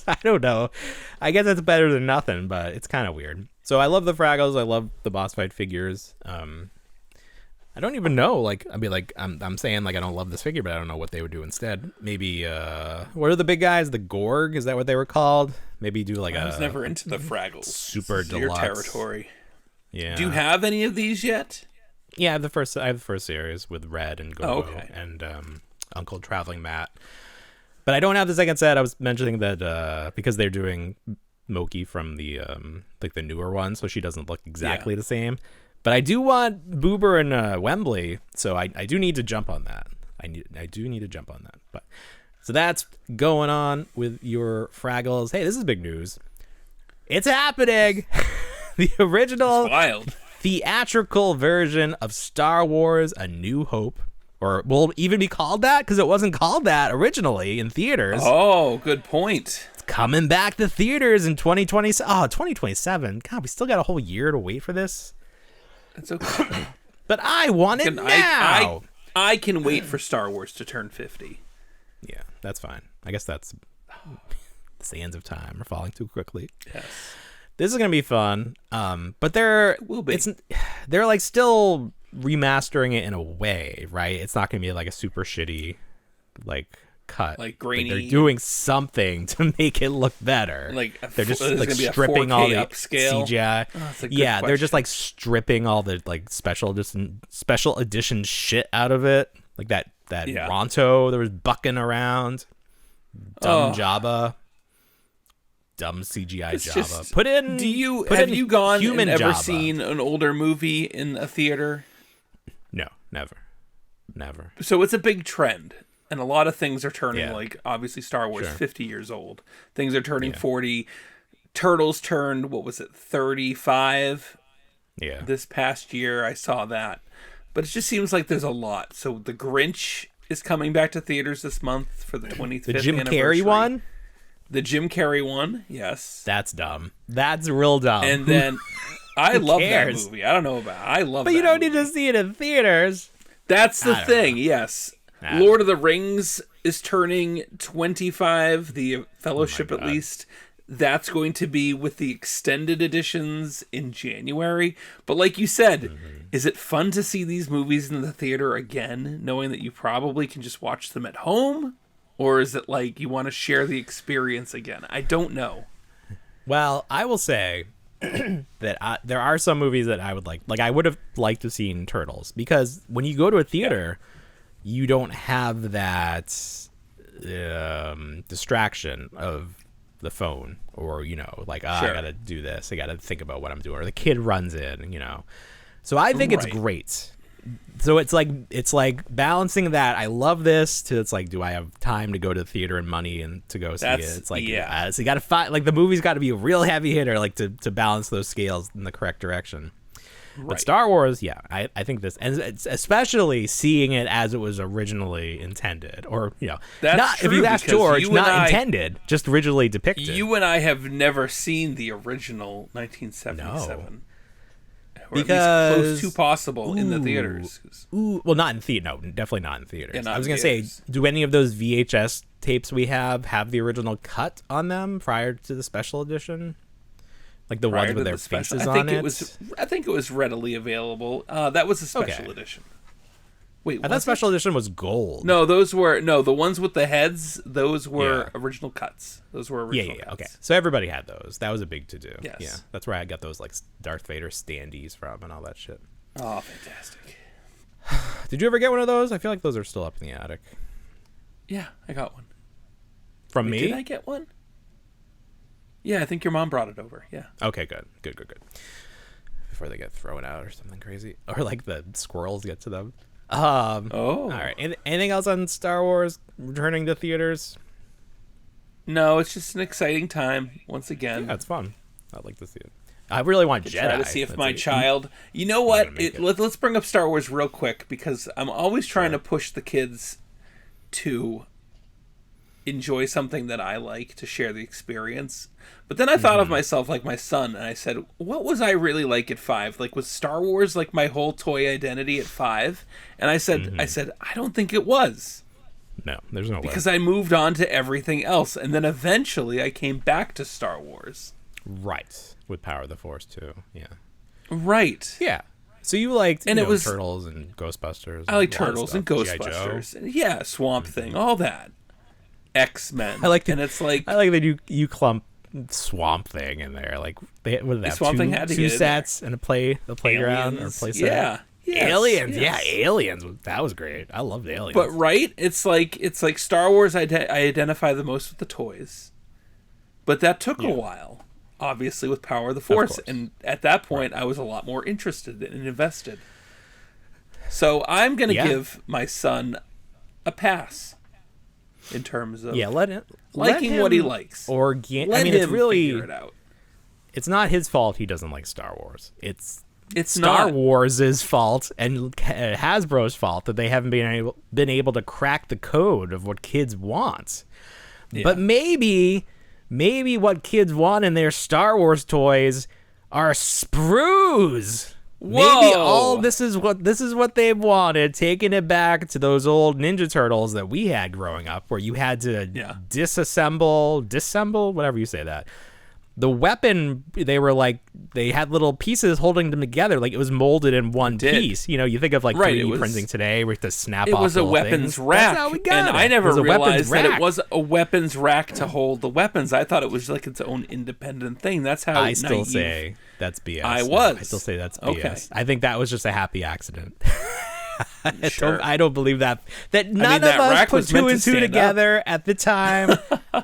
I don't know. I guess that's better than nothing, but it's kind of weird. So I love the Fraggles. I love the Boss Fight figures. I don't even know. Like, I mean, like I'm saying like I don't love this figure, but I don't know what they would do instead. Maybe what are the big guys? The Gorg? Is that what they were called? Maybe do like I was never into the Fraggles. Super deluxe. Your territory. Yeah. Do you have any of these yet? Yeah, I have the first series with Red and Gobo and Uncle Traveling Matt. But I don't have the second set. I was mentioning that because they're doing Moki from the like the newer one, so she doesn't look exactly the same. But I do want Boober and Wembley, so I do need to jump on that. I do need to jump on that. But so that's going on with your Fraggles. Hey, this is big news. It's happening. The original theatrical version of Star Wars A New Hope, or will even be called that because it wasn't called that originally in theaters. Oh, good point. It's coming back to theaters in 2020. Oh, 2027. God, we still got a whole year to wait for this. It's okay. But I want it now. I can wait for Star Wars to turn 50. Yeah, that's fine. I guess that's the sands of time are falling too quickly. Yes. This is gonna be fun. But they're like still remastering it in a way, right? It's not gonna be like a super shitty like cut, like grainy. They're doing something to make it look better. Like they're just like stripping all the upscale CGI. Yeah, they're just like stripping all the like special edition shit out of it. Like that Ronto that was bucking around, dumb Jabba, dumb CGI it's Jabba. Just, put in. Have you gone and ever Jabba. seen an older movie in a theater? No, never. So it's a big trend. And a lot of things are turning, like, obviously Star Wars, 50 years old. Things are turning 40. Turtles turned, 35? Yeah. This past year, I saw that. But it just seems like there's a lot. So The Grinch is coming back to theaters this month for the 25th anniversary. The Jim Carrey one? The Jim Carrey one, yes. That's dumb. That's real dumb. And then, I love that movie. I don't know about it. I love that But you don't movie. need to see it in theaters. That's the thing, yes. Lord of the Rings is turning 25, the Fellowship at least. That's going to be with the extended editions in January. But like you said, is it fun to see these movies in the theater again, knowing that you probably can just watch them at home? Or is it like you want to share the experience again? I don't know. Well, I will say that there are some movies that I would like. Like, I would have liked to have seen Turtles, because when you go to a theater, you don't have that distraction of the phone, or, you know, like, I gotta do this, I gotta think about what I'm doing, or the kid runs in, you know. So I think it's great. So it's like balancing that. I love this to, it's like, do I have time to go to the theater and money and to go see it? It's like, so you got to find, like, the movie's got to be a real heavy hitter, like, to balance those scales in the correct direction. Right. But Star Wars, I think this, and it's especially seeing it as it was originally intended, or, you know, that's not, true, if you ask George, not intended, just originally depicted. You and I have never seen the original 1977. No. Or because, at least close to possible in the theaters. Well, not in theater. No, definitely not in theaters. I was going to say, do any of those VHS tapes we have the original cut on them prior to the special edition? Like the ones with their faces on it? I think it was readily available. That was a special edition. Wait, I thought special edition was gold. No, the ones with the heads, those were original cuts. Those were original cuts. Okay. So everybody had those. That was a big to-do. Yes. Yeah, that's where I got those, like, Darth Vader standees from and all that shit. Oh, fantastic. Did you ever get one of those? I feel like those are still up in the attic. Yeah, I got one. From me? Did I get one? Yeah, I think your mom brought it over. Yeah. Okay, good. Before they get thrown out or something crazy. Or, like, the squirrels get to them. All right. Anything else on Star Wars returning to theaters? No, it's just an exciting time once again. Yeah, it's fun. I'd like to see it. I really want Jedi. Try to see if my child. You know what? Let's bring up Star Wars real quick, because I'm always trying to push the kids to enjoy something that I like, to share the experience. But then I thought of myself like my son, and I said, what was I really like at 5? Like, was Star Wars like my whole toy identity at 5? And I said, I don't think it was. No, there's no way. Because I moved on to everything else, and then eventually I came back to Star Wars. Right. With Power of the Force too. Yeah. Right. Yeah. So you liked, and it was Turtles and Ghostbusters. I like Turtles and Ghostbusters. And yeah, Swamp Thing, all that. X-Men. I like and it's like, I like that you clump Swamp Thing in there. Like, they have Swamp Thing had to two get sets and the playground or play set. Yeah. Yes, Aliens. yes. Yeah, Aliens. That was great. I loved Aliens. But right, it's like Star Wars. I identify the most with the toys, but that took a while. Obviously, with Power of the Force, and at that point, I was a lot more interested and invested. So I'm going to give my son a pass in terms of liking what he likes. Let it's really figure it out. It's not his fault he doesn't like Star Wars. It's Star Wars' fault and Hasbro's fault that they haven't been able to crack the code of what kids want. Yeah. But maybe what kids want in their Star Wars toys are sprues. Whoa. Maybe this is what they wanted, taking it back to those old Ninja Turtles that we had growing up, where you had to disassemble, whatever you say that. The weapon, they had little pieces holding them together, like it was molded in one piece. You know, you think of like 3D printing today, where you have to snap off. It was a weapons rack. That's how we got it. I never realized that it was a weapons rack to hold the weapons. I thought it was like its own independent thing. That's how I still say that's BS. I still say that's BS. Okay. I think that was just a happy accident. Sure. I don't believe that none of us put 2 and 2 together at the time.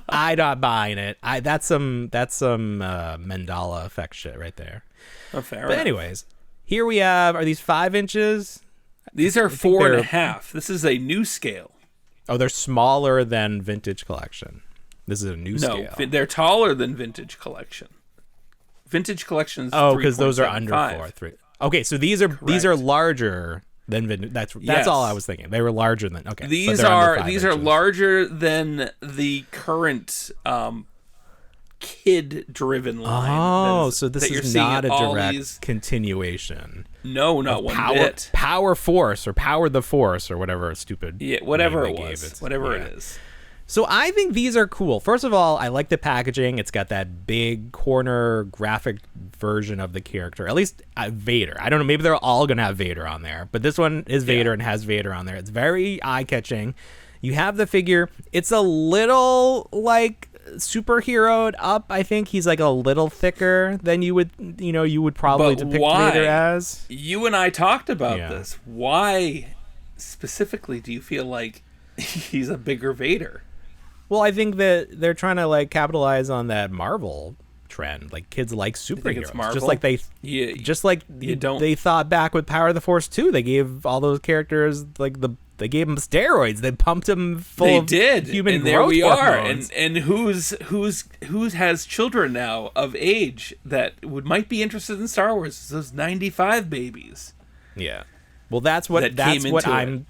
I'm not buying it. That's some Mandela effect shit right there. Oh, fair but enough. Anyways, here we have, are these 5 inches? These are 4.5. This is a new scale. Oh, they're smaller than Vintage Collection. This is a new scale. No, they're taller than Vintage Collection. Vintage Collection's because those are under 4. Okay, so these are larger than Vintage. That's all I was thinking. They were larger than These are larger than the current kid-driven line. So this is not a direct continuation. No, not one bit. Power Force or Power the Force or whatever stupid. Yeah, whatever it was. Whatever it is. So I think these are cool. First of all, I like the packaging. It's got that big corner graphic version of the character. At least Vader. I don't know. Maybe they're all going to have Vader on there. But this one is Vader and has Vader on there. It's very eye-catching. You have the figure. It's a little like superheroed up. I think he's like a little thicker than you would probably But depict why? Vader as. You and I talked about Yeah. this. Why specifically do you feel like he's a bigger Vader? Well, I think that they're trying to like capitalize on that Marvel trend. Like kids like think superheroes, it's Marvel? just like they, You- just like you don't- they thought back with Power of the Force 2. They gave all those characters they gave them steroids. They pumped them full They of did, human and growth there we are. hormones. And who has children now of age that might be interested in Star Wars? It's those 95 babies. Yeah. Well, that's what That came into it.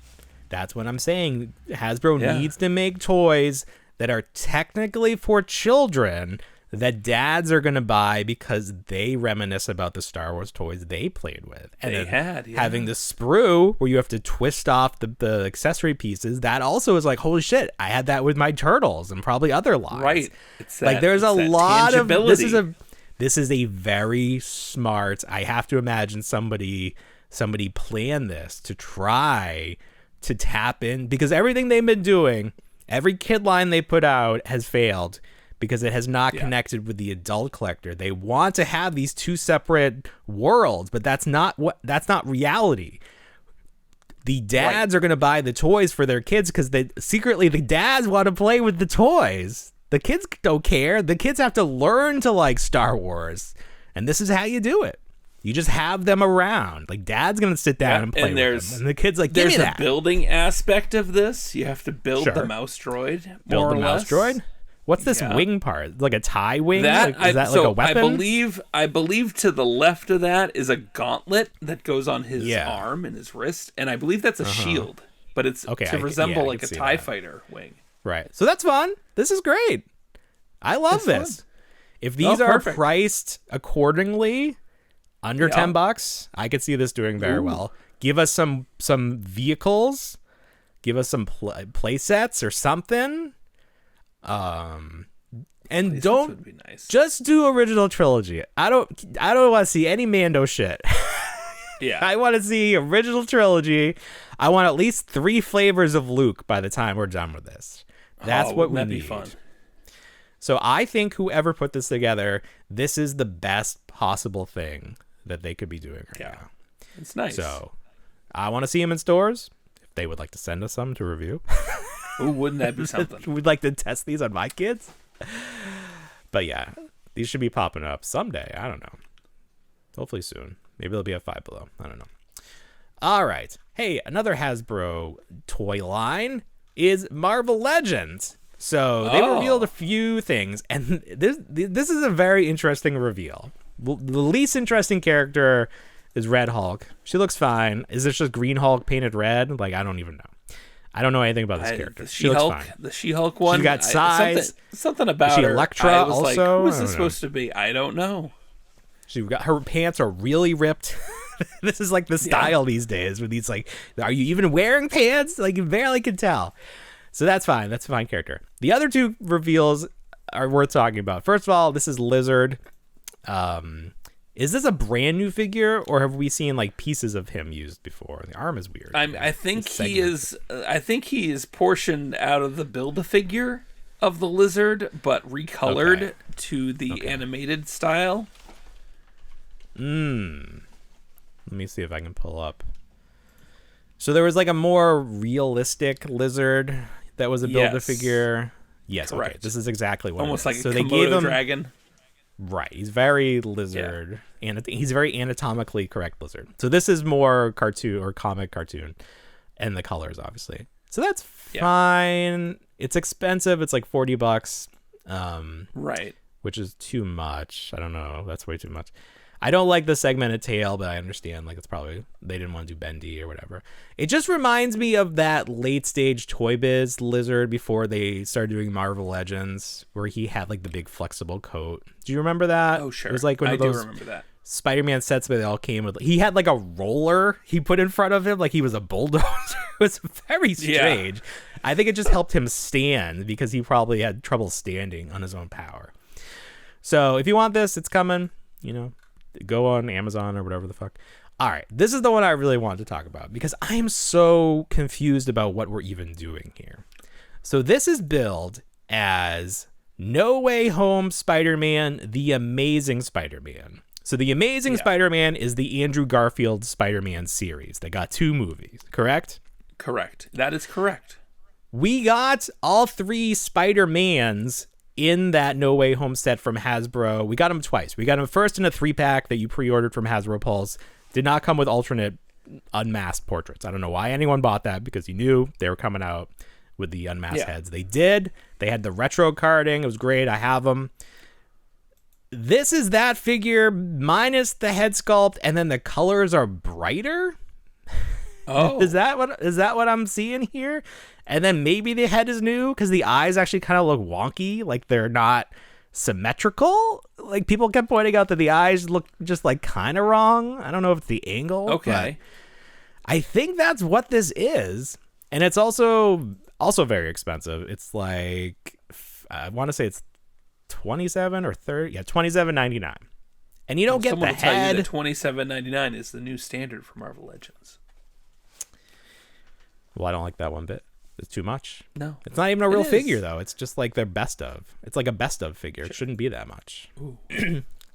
That's what I'm saying. Hasbro Yeah. needs to make toys that are technically for children that dads are going to buy because they reminisce about the Star Wars toys they played with. And They then had, yeah. having the sprue where you have to twist off the accessory pieces, that also is like, holy shit, I had that with my Turtles and probably other lines. Right. It's Like there's a it's that lot of tangibility. this is a very smart. I have to imagine somebody planned this to try to tap in, because everything they've been doing, every kid line they put out has failed because it has not connected with the adult collector. They want to have these two separate worlds, but that's not reality. The dads are going to buy the toys for their kids because secretly the dads want to play with the toys. The kids don't care. The kids have to learn to like Star Wars. And this is how you do it. You just have them around. Like dad's going to sit down and play with them. And the kid's like, give me There's that. a building aspect of this. You have to build Sure. the mouse droid. Build more the or mouse less. droid. What's this Yeah. wing part? Like a tie wing? That Like, is that like a weapon? I believe to the left of that is a gauntlet that goes on his Yeah. arm and his wrist, and I believe that's a shield, but it's Okay, to resemble I like can a see TIE that. fighter wing. Right. So that's fun. This is great. I love It's this. fun. If these are perfect. priced accordingly, under Yeah. $10, I could see this doing very well. Give us some vehicles. Give us some play sets or something. And This don't would be nice. just do original trilogy. I don't want to see any Mando shit. Yeah, I want to see original trilogy. I want at least 3 flavors of Luke by the time we're done with this. That's what we wouldn't that need. be fun? So I think whoever put this together, this is the best possible thing that they could be doing right Yeah. now. It's nice. So I want to see them in stores. If they would like to send us some to review, Ooh, wouldn't that be something? we'd like to test these on my kids. But yeah, these should be popping up someday. I don't know. Hopefully soon. Maybe they'll be at Five Below. I don't know. All right. Hey, another Hasbro toy line is Marvel Legends. So they revealed a few things, and this is a very interesting reveal. The least interesting character is Red Hulk. She looks fine. Is this just Green Hulk painted red? Like, I don't even know. I don't know anything about this character. The She looks She-Hulk, fine. the She-Hulk one. She got size. Something about she her. Elektra I was also? like, who I is don't this know. supposed to be? I don't know. She got her pants are really ripped. This is like the style these days with these like, are you even wearing pants? Like you barely can tell. So that's fine. That's a fine character. The other 2 reveals are worth talking about. First of all, this is Lizard. Is this a brand new figure, or have we seen like pieces of him used before? The arm is weird. I think It's he is. I think he is portioned out of the Build-A-Figure of the Lizard, but recolored Okay. to the animated style. Let me see if I can pull up. So there was like a more realistic Lizard that was a Build-A-Figure. Yes, okay. Correct. This is exactly what Almost it like is. a So they Komodo gave him dragon. right. He's very lizard, and he's very anatomically correct lizard. So this is more cartoon or comic cartoon, and the colors obviously. So that's fine. It's expensive. It's like $40. Right. Which is too much. I don't know. That's way too much. I don't like the segmented tail, but I understand like it's probably they didn't want to do bendy or whatever. It just reminds me of that late stage Toy Biz Lizard before they started doing Marvel Legends, where he had like the big flexible coat. Do you remember that? Oh sure. It was like one I of those do remember that. Spider-Man sets where they all came with. He had like a roller he put in front of him, like he was a bulldozer. It was very strange. I think it just helped him stand because he probably had trouble standing on his own power. So if you want this, it's coming. You know, go on Amazon or whatever the fuck. All right, this is the one I really wanted to talk about because I am so confused about what we're even doing here. So this is billed as No Way Home Spider-Man, The Amazing Spider-Man. So The Amazing Spider-Man is the Andrew Garfield Spider-Man series. They got 2 movies, correct? Correct. That is correct. We got all 3 Spider-Mans in that No Way Home set from Hasbro. We got them twice. We got them first in a 3-pack that you pre-ordered from Hasbro Pulse. Did not come with alternate unmasked portraits. I don't know why anyone bought that, because you knew they were coming out with the unmasked heads. They did. They had the retro carding. It was great. I have them. This is that figure minus the head sculpt, and then the colors are brighter. Oh, is that what I'm seeing here? And then maybe the head is new because the eyes actually kind of look wonky, like they're not symmetrical. Like people kept pointing out that the eyes look just like kind of wrong. I don't know if it's the angle. okay. I think that's what this is, and it's also very expensive. It's like I want to say it's 27 or 30. Yeah, $27.99. And you don't get the head. $27.99 is the new standard for Marvel Legends. Well, I don't like that one bit. It's too much. No. It's not even a real figure, though. It's just like their best of. It's like a best of figure. It shouldn't be that much.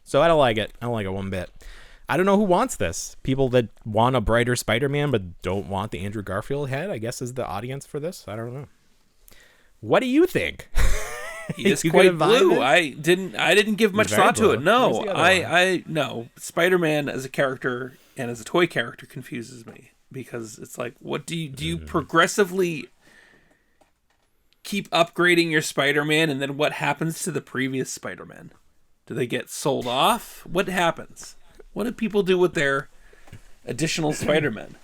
So I don't like it. I don't like it one bit. I don't know who wants this. People that want a brighter Spider-Man but don't want the Andrew Garfield head, I guess, is the audience for this. I don't know. What do you think? He is quite blue. I didn't give much thought to it. No, no. Spider-Man as a character and as a toy character confuses me, because it's like, what do you progressively keep upgrading your Spider-Man, and then what happens to the previous Spider-Man? Do they get sold off? What happens? What do people do with their additional Spider-Man?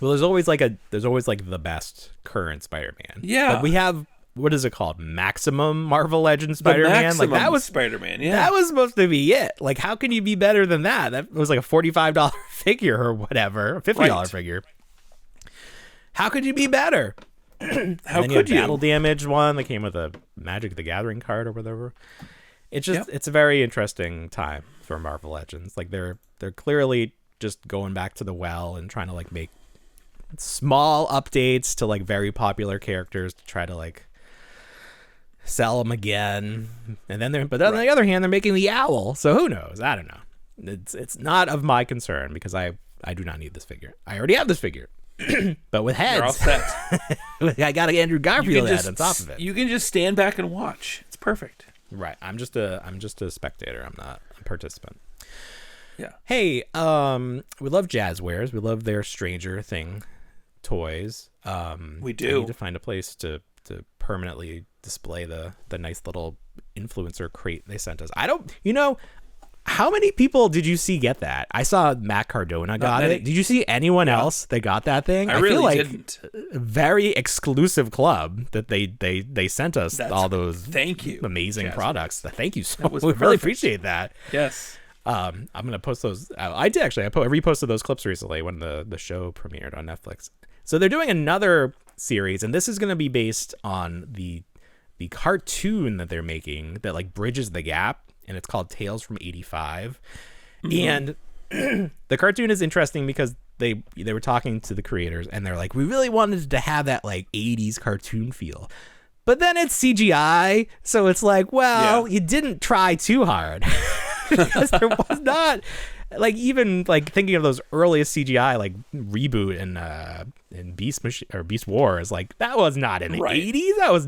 Well, there's always like the best current Spider-Man. Yeah. But we have, what is it called? Maximum Marvel Legends Spider-Man. Like that was Spider-Man. Yeah. That was supposed to be it. Like, how can you be better than that? That was like a $45 figure or whatever, a $50 figure. How could you be better? How could you? Battle Damage one that came with a Magic the Gathering card or whatever. It's just it's a very interesting time for Marvel Legends. Like they're clearly just going back to the well and trying to like make small updates to like very popular characters to try to like sell them again. And then on the other hand, they're making the Owl. So who knows? I don't know. It's not of my concern because I do not need this figure. I already have this figure. But with heads, you're all set. I got an Andrew Garfield head on top of it. You can just stand back and watch. It's perfect. Right. I'm just a spectator. I'm not a participant. Yeah. Hey, we love Jazzwares. We love their Stranger Thing toys. We do. I need to find a place to permanently display the nice little influencer crate they sent us. How many people did you see get that? I saw Matt Cardona got it. Did you see anyone else that got that thing? I really feel like didn't. A very exclusive club that they sent us all those amazing products. Thank you so much. We really appreciate that. Yes. I'm gonna post those. I did actually. I reposted those clips recently when the show premiered on Netflix. So they're doing another series, and this is gonna be based on the cartoon that they're making that like bridges the gap. And it's called Tales from 85. And the cartoon is interesting because they were talking to the creators and they're like, we really wanted to have that like 80s cartoon feel. But then it's CGI. So it's like, well, you didn't try too hard. Because there was not like, even like thinking of those earliest CGI like Reboot and Beast Wars, like that was not in the 80s. That was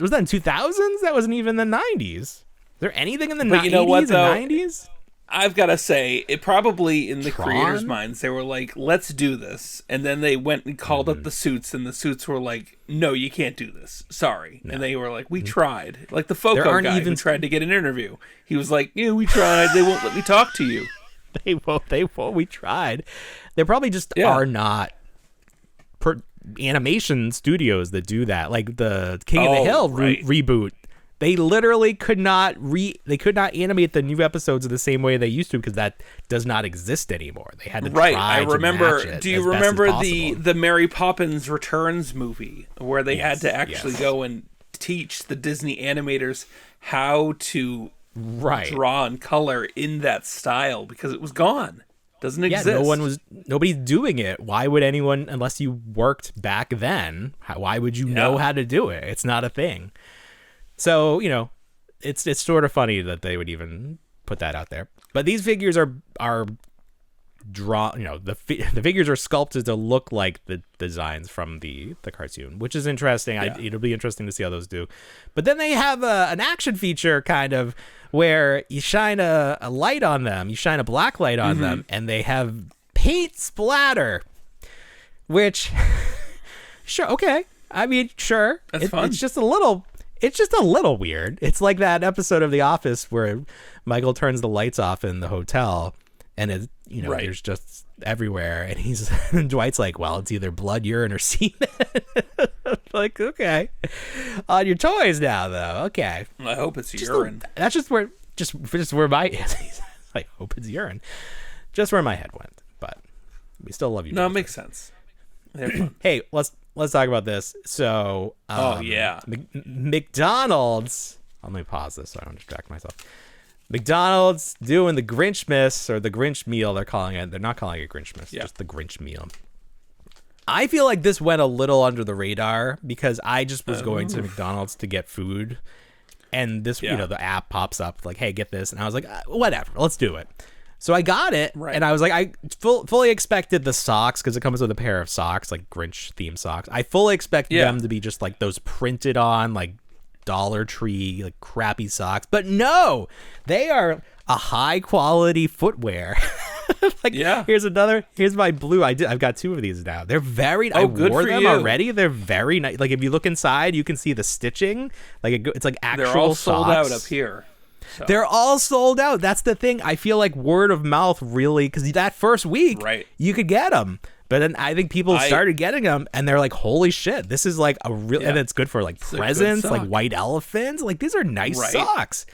was that in 2000s? That wasn't even the 90s. Is there anything in the 80s and 90s? I've got to say, it probably in the creators' minds, they were like, let's do this. And then they went and called up the suits, and the suits were like, no, you can't do this. Sorry. No. And they were like, we tried. Like the Foco guy who tried to get an interview. He was like, yeah, we tried. They won't let me talk to you. They won't. We tried. There probably just are not animation studios that do that. Like the King of the Hill reboot. They literally could not animate the new episodes the same way they used to because that does not exist anymore. They had to try I remember. To match it do you remember the Mary Poppins Returns movie where they had to actually go and teach the Disney animators how to draw and color in that style because it was gone. Doesn't exist. Nobody's doing it. Why would anyone, unless you worked back then, why would you know how to do it? It's not a thing. So, it's sort of funny that they would even put that out there. But these figures are drawn, the figures are sculpted to look like the designs from the cartoon, which is interesting. Yeah. It'll be interesting to see how those do. But then they have an action feature kind of where you shine a light on them, you shine a black light on them, and they have paint splatter, which sure, okay, I mean, sure, that's fun. It's just a little weird. It's like that episode of The Office where Michael turns the lights off in the hotel, and it, right. There's just everywhere, and Dwight's like, well, it's either blood, urine, or semen. Like, okay, on your toys now, though. Okay, I hope it's urine. That's just where my I hope it's urine. Just where my head went, but we still love you. No, it makes sense. Hey, let's talk about this. So, McDonald's. Let me pause this so I don't distract myself. McDonald's doing the Grinch Miss, or the Grinch meal. They're calling it. They're not calling it Grinch Miss. Just the Grinch meal. I feel like this went a little under the radar because I just was going to McDonald's to get food, and this, the app pops up like, "Hey, get this," and I was like, "Whatever, let's do it." So I got it, and I was like, I fully expected the socks, because it comes with a pair of socks, like Grinch themed socks. I fully expected them to be just like those printed on, like Dollar Tree, like crappy socks. But no, they are a high quality footwear. Here's my blue. I've got two of these now. They're very, I wore them already. They're very nice. Like if you look inside, you can see the stitching. Like it's like actual They're all socks. sold out up here. So. They're all sold out. That's the thing. I feel like word of mouth really, because that first week, you could get them. But then I think people started getting them, and they're like, holy shit, this is like a real, and it's good for like presents, like white elephants. Like these are nice socks.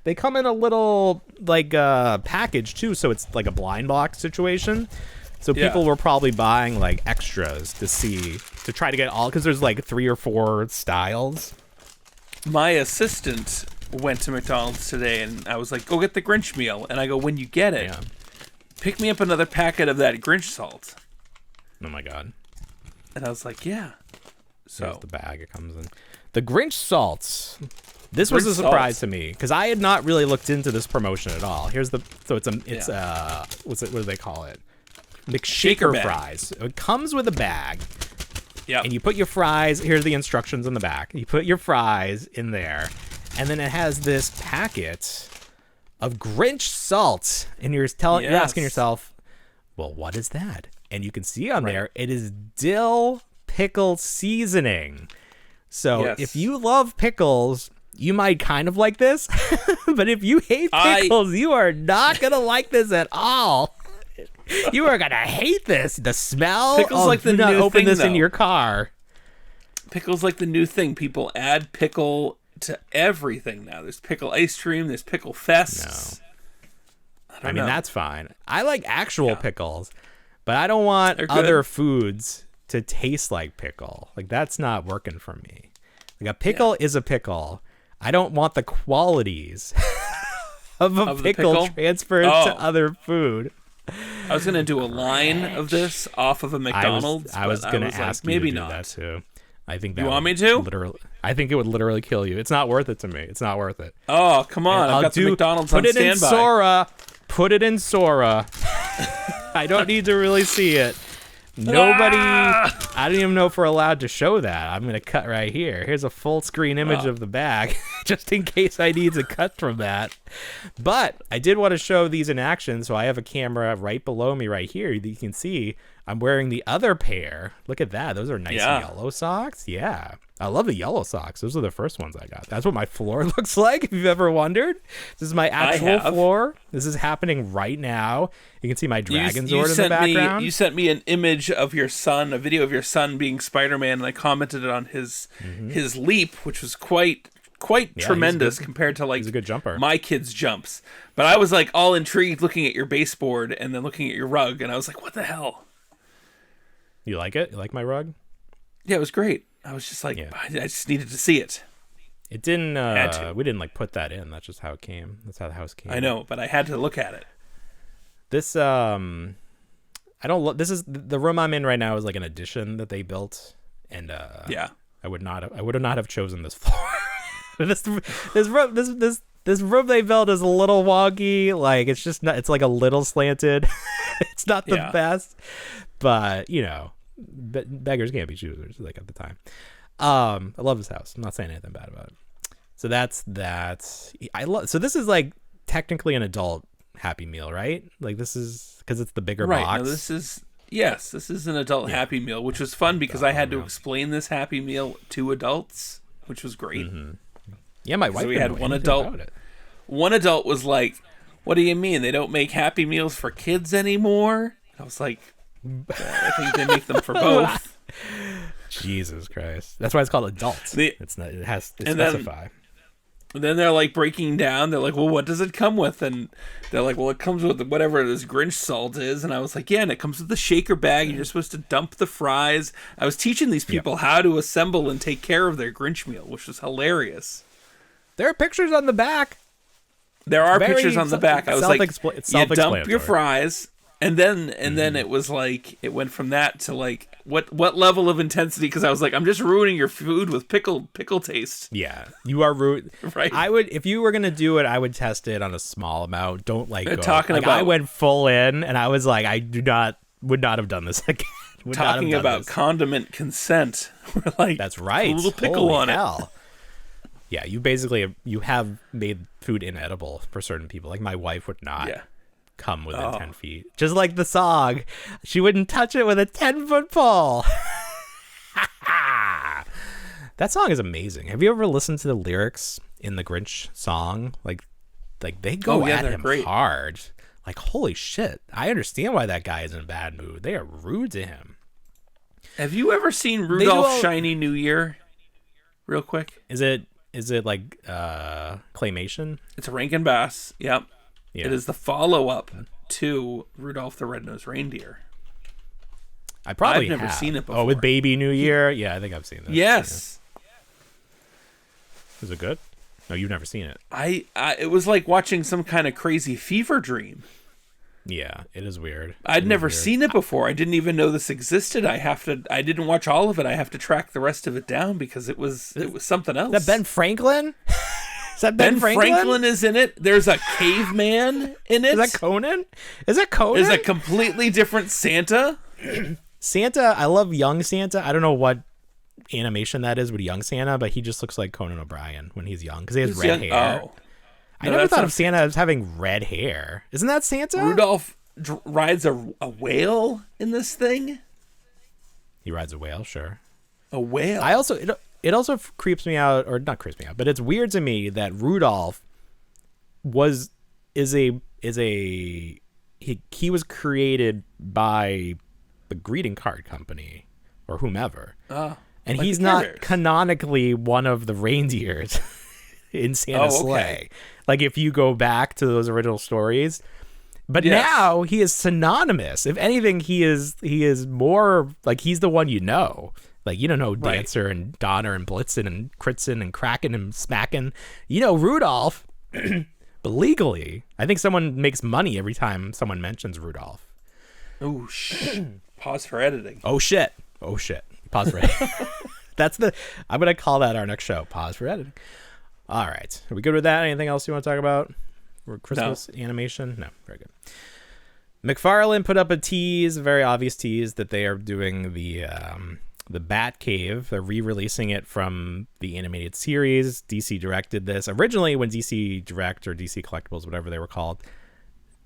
They come in a little like package too, so it's like a blind box situation. So people were probably buying like extras to try to get all, because there's like 3 or 4 styles. My assistant went to McDonald's today, and I was like, go get the Grinch meal. And I go, when you get it, pick me up another packet of that Grinch salt. Oh my God. And I was like, yeah. So here's the bag it comes in. The Grinch salts. This was a surprise to me, because I had not really looked into this promotion at all. What do they call it? McShaker fries. It comes with a bag. Yeah. And you put your fries, here's the instructions on the back. You put your fries in there, and then it has this packet of Grinch salt. And you're asking yourself, well, what is that? And you can see on there, it is dill pickle seasoning. So if you love pickles, you might kind of like this. But if you hate pickles, you are not going to like this at all. You are going to hate this. The smell. Pickles like the new open thing, this in though. your car. Pickles like the new thing. People add pickle to everything now. There's pickle ice cream. There's pickle fests. No. I mean, that's fine. I like actual pickles, but I don't want other foods to taste like pickle. Like, that's not working for me. Like, a pickle is a pickle. I don't want the qualities of a pickle transferred to other food. I was gonna do a line of this off of a McDonald's. I was gonna ask you maybe to do not. that too. I think that you want me to? Literally, I think it would literally kill you. It's not worth it to me. It's not worth it. Oh, come on! I've got the McDonald's on standby. Put it in Sora. I don't need to really see it. Nobody. I don't even know if we're allowed to show that. I'm gonna cut right here. Here's a full screen image of the bag, just in case I need to cut from that. But I did want to show these in action, so I have a camera right below me right here that you can see. I'm wearing the other pair. Look at that. Those are nice yellow socks. Yeah. I love the yellow socks. Those are the first ones I got. That's what my floor looks like, if you've ever wondered. This is my actual floor. This is happening right now. You can see my Dragon Zord in the background. You sent me an image of your son, a video of your son being Spider-Man, and I commented on his leap, which was quite tremendous compared to like he's a good jumper. My kids' jumps. But I was like all intrigued looking at your baseboard and then looking at your rug, and I was like, what the hell? You like it? You like my rug? Yeah, it was great. I was just like, I just needed to see it. It didn't, we didn't like put that in. That's just how it came. That's how the house came. I know, but I had to look at it. This, this is, the room I'm in right now is like an addition that they built. And, I would not have chosen this floor. this room they built is a little wonky. Like it's just not. It's like a little slanted. It's not the best, but you know, beggars can't be choosers. Like at the time, I love this house. I'm not saying anything bad about it. So that's that. So this is like technically an adult Happy Meal, right? Like this is because it's the bigger box. No, this is an adult Happy Meal, which was fun because I had to explain this Happy Meal to adults, which was great. Mm-hmm. Yeah, my wife. So we had one adult. One adult was like, "What do you mean they don't make Happy Meals for kids anymore?" I was like, "I think they make them for both." Jesus Christ! That's why it's called adult. It's not. It has to specify. And then they're like breaking down. They're like, "Well, what does it come with?" And they're like, "Well, it comes with whatever this Grinch salt is." And I was like, "Yeah, and it comes with the shaker bag. And you're supposed to dump the fries." I was teaching these people how to assemble and take care of their Grinch meal, which was hilarious. There are pictures on the back. There are pictures on the back. I was like, "You dump your fries." And then it was like it went from that to like what level of intensity? Because I was like, I'm just ruining your food with pickle taste. Yeah, you are rude. Right. I would, if you were gonna do it, I would test it on a small amount. Don't like go. Talking like, about. I went full in, and I was like, I would not have done this again. Talking about condiment consent. We're like, that's right. A little pickle on it. Yeah, you have made food inedible for certain people. Like my wife would not. Yeah. Come within 10 feet, just like the song. She wouldn't touch it with a 10-foot pole. That song is amazing. Have you ever listened to the lyrics in the Grinch song? Like they go at him hard. Like holy shit! I understand why that guy is in a bad mood. They are rude to him. Have you ever seen Rudolph Shiny New Year? Real quick, is it like claymation? It's a Rankin Bass. Yep. Yeah. It is the follow-up to Rudolph the Red-Nosed Reindeer. I've never seen it before. Oh, with Baby New Year? Yeah, I think I've seen this. Yes. Yeah. Is it good? No, you've never seen it. It was like watching some kind of crazy fever dream. Yeah, it is weird. I'd never seen it before. I didn't even know this existed. I didn't watch all of it. I have to track the rest of it down because it was something else. Is that Ben Franklin? Is that Ben Franklin is in it. There's a caveman in it. Is that Conan? Is that Conan? Is a completely different Santa. Santa, I love young Santa. I don't know what animation that is with young Santa, but he just looks like Conan O'Brien when he's young because he has red hair. Oh. I never thought of Santa as having red hair. Isn't that Santa? Rudolph rides a whale in this thing. He rides a whale, sure. A whale. It also creeps me out, or not creeps me out, but it's weird to me that Rudolph is a he was created by the greeting card company or whomever, and like he's not canonically one of the reindeers in Santa's sleigh. Like if you go back to those original stories, but now he is synonymous. If anything, he is more like he's the one you know. Like, you don't know Dancer and Donner and Blitzen and Kritzen and Kraken and Smackin'. You know Rudolph. But legally, I think someone makes money every time someone mentions Rudolph. Oh, pause for editing. Oh, shit. Pause for editing. I'm going to call that our next show. Pause for editing. All right. Are we good with that? Anything else you want to talk about? For Christmas animation? No. Very good. McFarlane put up a very obvious tease that they are doing the Batcave. They're re-releasing it from the animated series. DC directed this. Originally, when DC Direct or DC Collectibles, whatever they were called,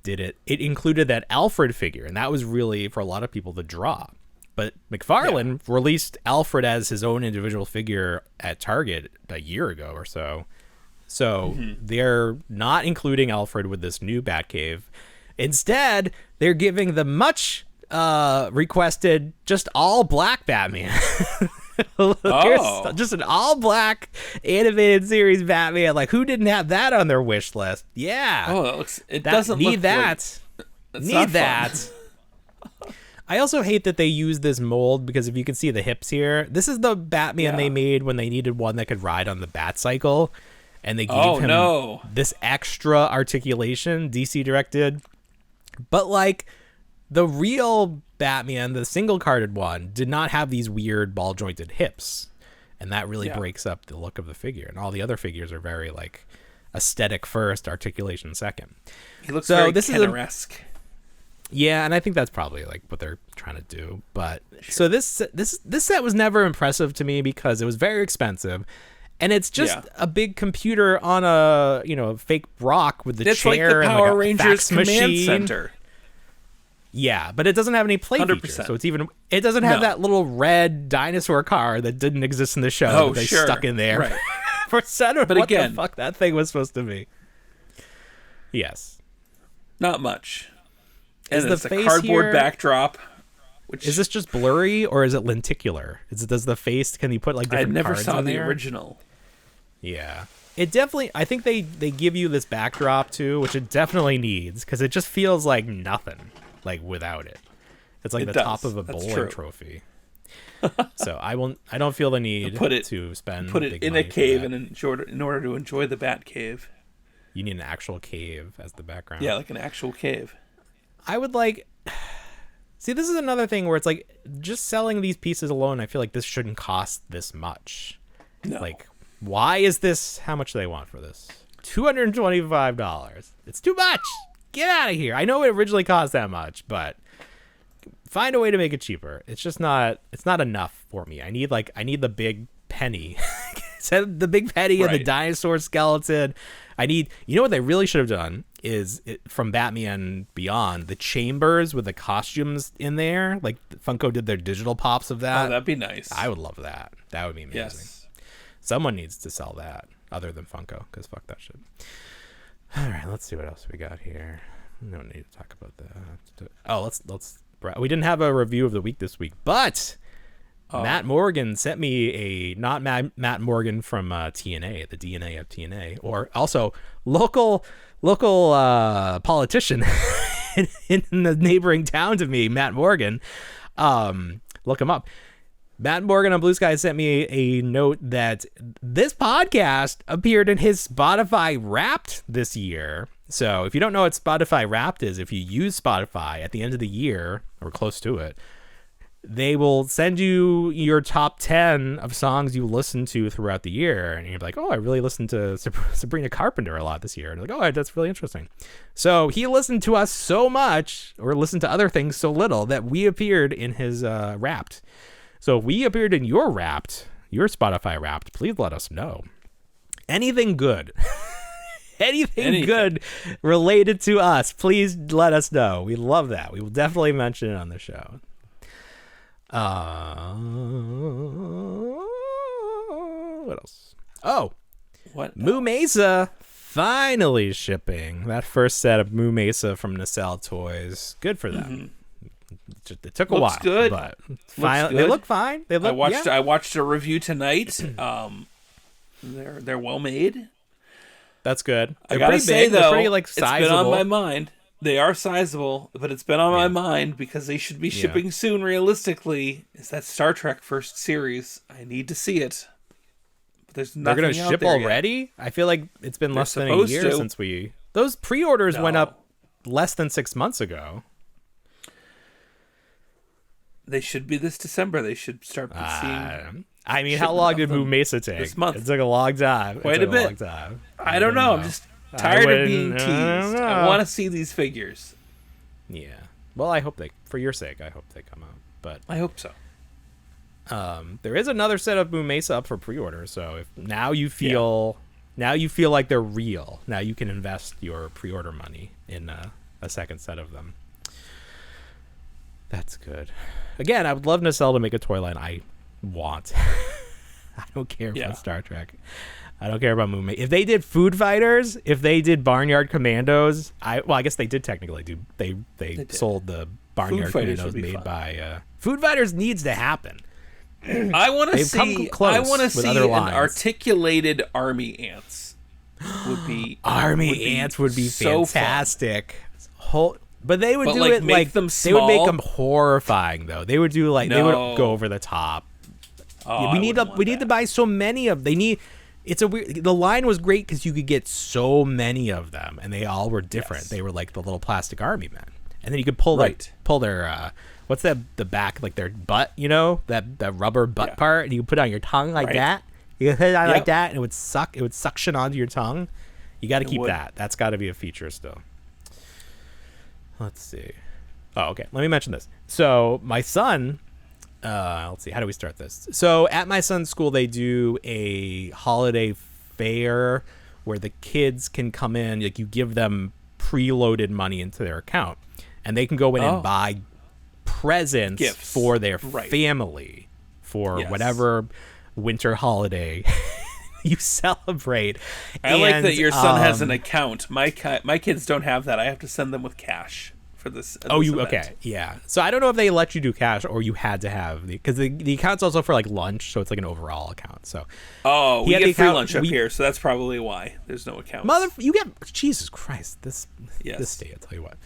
did it included that Alfred figure, and that was really, for a lot of people, the draw. But McFarlane released Alfred as his own individual figure at Target a year ago or so. So they're not including Alfred with this new Batcave. Instead, they're giving the much requested just all black Batman. Just an all black animated series Batman. Like, who didn't have that on their wish list? Yeah. Oh, it doesn't need that. Need that. I also hate that they use this mold because if you can see the hips here, this is the Batman they made when they needed one that could ride on the bat cycle, and they gave him this extra articulation. DC directed, but like the real Batman, the single carded one, did not have these weird ball jointed hips, and that really breaks up the look of the figure. And all the other figures are very like aesthetic first, articulation second. He looks very Kenner-esque. Yeah, and I think that's probably like what they're trying to do. But so this set was never impressive to me because it was very expensive, and it's just a big computer on a fake rock with the chair like the and Power like a Rangers fax command machine. Center. Yeah, but it doesn't have any play 100%. features, so it doesn't have that little red dinosaur car that didn't exist in the show that they stuck in there. Right. For center, but what again, the fuck that thing was supposed to be. Yes. Not much. Is and the it's a face cardboard here, backdrop. Which is this just blurry or is it lenticular? Does the face, can you put like different I never cards saw on the there? original. Yeah. It definitely, I think they give you this backdrop too, which it definitely needs because it just feels like nothing like without it. It's like top of a bowling trophy. So I don't feel the need to spend put it in a cave in order to enjoy the Bat Cave. You need an actual cave as the background. Yeah, like an actual cave. I would like. See, this is another thing where it's like just selling these pieces alone. I feel like this shouldn't cost this much. No. Like, why is this? How much do they want for this? $225. It's too much. Get out of here. I know it originally cost that much, but find a way to make it cheaper. It's just not. It's not enough for me. I need the big penny. The big penny and the dinosaur skeleton. You know what they really should have done is from Batman Beyond, the chambers with the costumes in there. Like Funko did their digital pops of that. Oh, that'd be nice. I would love that. That would be amazing. Yes. Someone needs to sell that other than Funko because fuck that shit. All right, let's see what else we got here. We don't need to talk about that. Oh, let's. We didn't have a review of the week this week, but Matt Morgan sent me not Matt Morgan from TNA, the DNA of TNA, or also local politician in the neighboring town to me, Matt Morgan. Look him up. Matt Morgan on Blue Sky sent me a note that this podcast appeared in his Spotify Wrapped this year. So if you don't know what Spotify Wrapped is, if you use Spotify at the end of the year or close to it, they will send you your top 10 of songs you listen to throughout the year. And you're like, oh, I really listened to Sabrina Carpenter a lot this year. And you're like, oh, that's really interesting. So he listened to us so much or listened to other things so little that we appeared in his Wrapped. So if we appeared in your Wrapped, your Spotify Wrapped, please let us know. Anything good. Anything good related to us, please let us know. We love that. We will definitely mention it on the show. What else? Oh, what? Moo Mesa finally shipping that first set of Moo Mesa from Nacelle Toys. Good for them. Mm-hmm. It took a while, good. But finally, they look fine. They look. I watched a review tonight. They're well made. That's good. I gotta say though, they're pretty, like, sizable. It's been on my mind. They are sizable, but it's been on my mind because they should be shipping soon. Realistically, is that Star Trek first series? I need to see it. But there's nothing. They're gonna ship already. Yet. I feel like it's been less than a year since those pre-orders went up less than 6 months ago. They should be this December. They should start seeing. I mean, how long did Moo Mesa take? This month. It took a long time. Quite a bit. Long time. I don't know. I'm just tired of being teased. I want to see these figures. Yeah. Well, I hope for your sake, I hope they come out. But I hope so. There is another set of Moo Mesa up for pre-order. So if now you feel like they're real, now you can invest your pre-order money in a second set of them. That's good. Again, I would love Nacelle to make a toy line. I want. I don't care about Star Trek. I don't care about Moo Mesa. If they did Food Fighters, if they did Barnyard Commandos, I guess they did technically do. They sold the Barnyard Commandos made by Food Fighters needs to happen. I want to see. I want to see an articulated Army Ants. Would be fantastic. But they would do it make them small. They would make them horrifying though. They would do they would go over the top. Oh, we need to buy so many of. It's a weird. The line was great because you could get so many of them, and they all were different. Yes. They were like the little plastic army men, and then you could pull Right. their what's that, the back, like their butt, that rubber butt part, and you put it on your tongue like that. You hit it on like that, and it would suction onto your tongue. You got to keep that. That's got to be a feature still. Let's see. Oh, okay. Let me mention this. So my son, let's see. How do we start this? So at my son's school, they do a holiday fair where the kids can come in. Like, you give them preloaded money into their account, and they can go in and buy presents, gifts for their family for whatever winter holiday you celebrate. I like that your son has an account. My kids don't have that. I have to send them with cash for this. Okay, yeah. So I don't know if they let you do cash or you had to have because the account's also for like lunch, so it's like an overall account. So we get free lunch up here, so that's probably why there's no account. You get Jesus Christ, this state. I'll tell you what,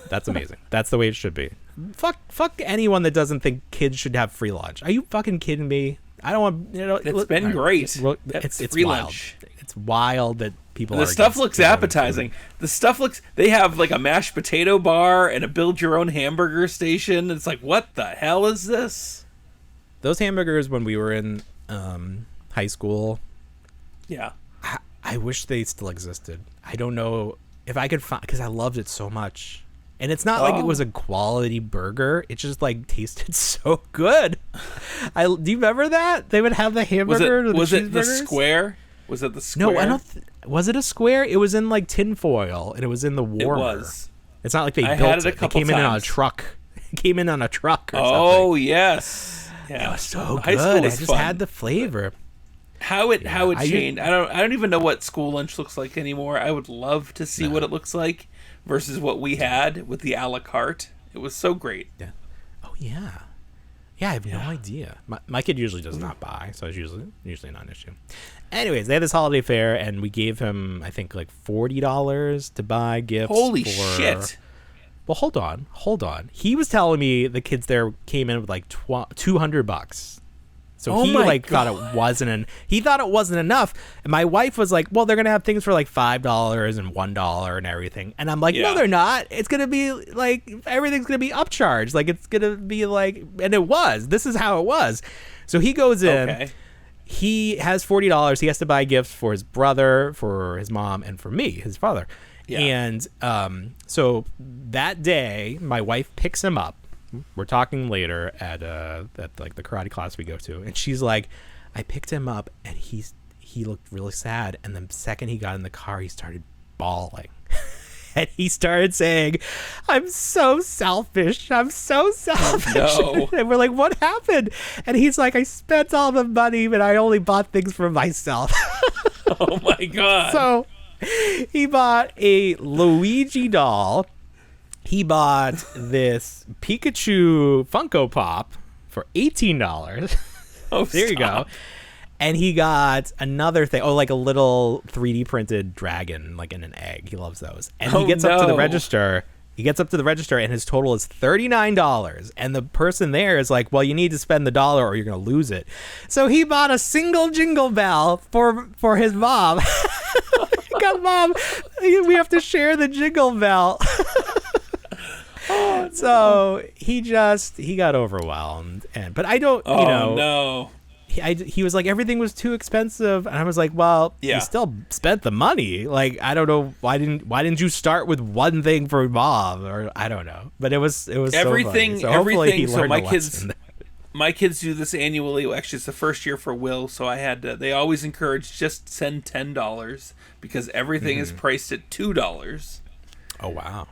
that's amazing. That's the way it should be. Fuck anyone that doesn't think kids should have free lunch. Are you fucking kidding me? I don't want. It's been great. It's free wild. lunch. It's wild that people. The stuff looks appetizing. The stuff looks. They have like a mashed potato bar and a build your own hamburger station. It's like, what the hell is this? Those hamburgers when we were in high school. Yeah. I wish they still existed. I don't know if I could find, because I loved it so much. And it's not like it was a quality burger. It just like tasted so good. Do you remember that? They would have the hamburger. Was it the square? Was it the square? No, I don't. Was it a square? It was in like tinfoil, and it was in the warmer. It was. It's not like they built had it. It came in on a truck. It came in on a truck or something. Oh yes. Yeah, it was so good. I just had the flavor. How it changed. I don't even know what school lunch looks like anymore. I would love to see what it looks like versus what we had with the a la carte. It was so great. Yeah. Oh yeah. Yeah, I have no idea. My kid usually does not buy, so it's usually not an issue. Anyways, they had this holiday fair, and we gave him, I think, like $40 to buy gifts. Holy shit. Well, hold on. He was telling me the kids there came in with like $200. So he thought it wasn't enough. And my wife was like, well, they're going to have things for like $5 and $1 and everything. And I'm like, no, they're not. It's going to be like, everything's going to be upcharged. Like, it's going to be like, and it was. This is how it was. So he goes in. Okay. He has $40. He has to buy gifts for his brother, for his mom, and for me, his father. Yeah. And so that day, my wife picks him up. We're talking later at like the karate class we go to, and she's like, I picked him up and he looked really sad, and the second he got in the car he started bawling. And he started saying, I'm so selfish. Oh, no. And we're like, what happened? And he's like, I spent all the money, but I only bought things for myself. Oh my God. So he bought a Luigi doll. He bought this Pikachu Funko Pop for $18. Oh, there you go. And he got another thing. Oh, like a little 3D printed dragon, like in an egg. He loves those. And he gets up to the register. And his total is $39. And the person there is like, well, you need to spend the dollar or you're going to lose it. So he bought a single jingle bell for his mom. Mom, we have to share the jingle bell. So he got overwhelmed, but I don't. No. He was like, everything was too expensive, and I was like, well, you still spent the money. Like, I don't know why didn't you start with one thing for mom, or I don't know. But it was everything. So everything. So my kids do this annually. Actually, it's the first year for Will, so I had to. They always encourage just send $10 because everything is priced at $2. Oh wow.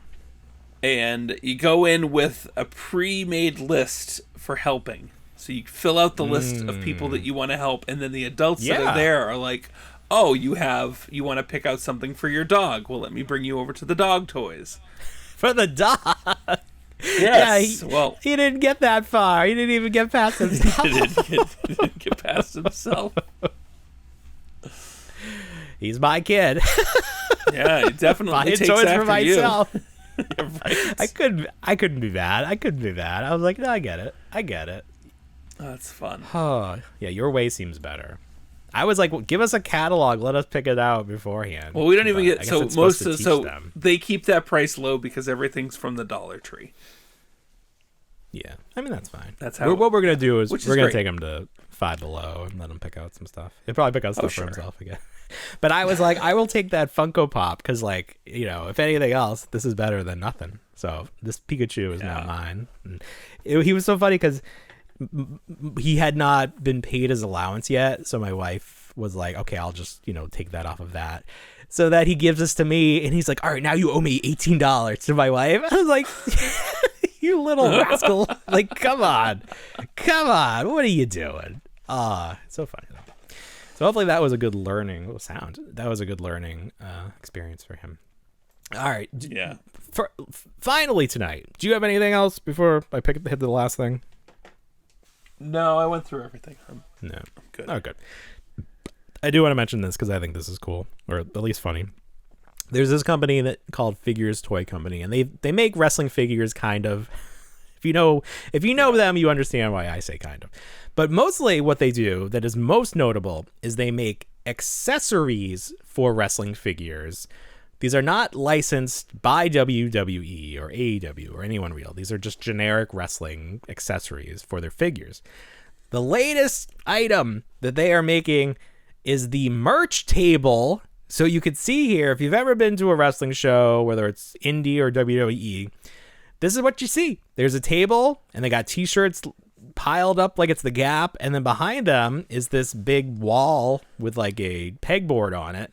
And you go in with a pre-made list for helping. So you fill out the list of people that you want to help, and then the adults that are there are like, oh, you want to pick out something for your dog. Well, let me bring you over to the dog toys. For the dog? Yes. Yeah, he didn't get that far. He didn't even get past himself. He didn't get past himself. He's my kid. Yeah, he definitely Buying takes toys after for myself. Yeah, right. I couldn't be bad. I was like, no, I get it. That's fun. Oh, yeah, your way seems better. I was like, well, give us a catalog. Let us pick it out beforehand. Well, we don't even But I get guess so it's supposed most to of teach so them. they keep that price low because everything's from the Dollar Tree. Yeah, I mean that's fine. That's how. What we're gonna do is which is we're gonna great. take him to Five Below and let him pick out some stuff. He'll probably pick out stuff sure. for himself again. But I was like, I will take that Funko Pop because, like, you know, if anything else, this is better than nothing. So this Pikachu is now mine. And he was so funny because he had not been paid his allowance yet, so my wife was like, okay, I'll just, you know, take that off of that. So that he gives this to me, and he's like, all right, now you owe me $18 to my wife. I was like, you little rascal. Like, come on, what are you doing? It's so funny though. So hopefully that was a good learning experience for him. All right. Yeah. Finally tonight, do you have anything else before I hit the last thing? No, I went through everything. No. I'm good. Oh, good. I do want to mention this because I think this is cool, or at least funny. There's this company called Figures Toy Company, and they make wrestling figures, kind of. If you know them, you understand why I say kind of. But mostly what they do that is most notable is they make accessories for wrestling figures. These are not licensed by WWE or AEW or anyone real. These are just generic wrestling accessories for their figures. The latest item that they are making is the merch table. So you could see here, if you've ever been to a wrestling show, whether it's indie or WWE, this is what you see. There's a table, and they got t-shirts piled up like it's the Gap, and then behind them is this big wall with like a pegboard on it.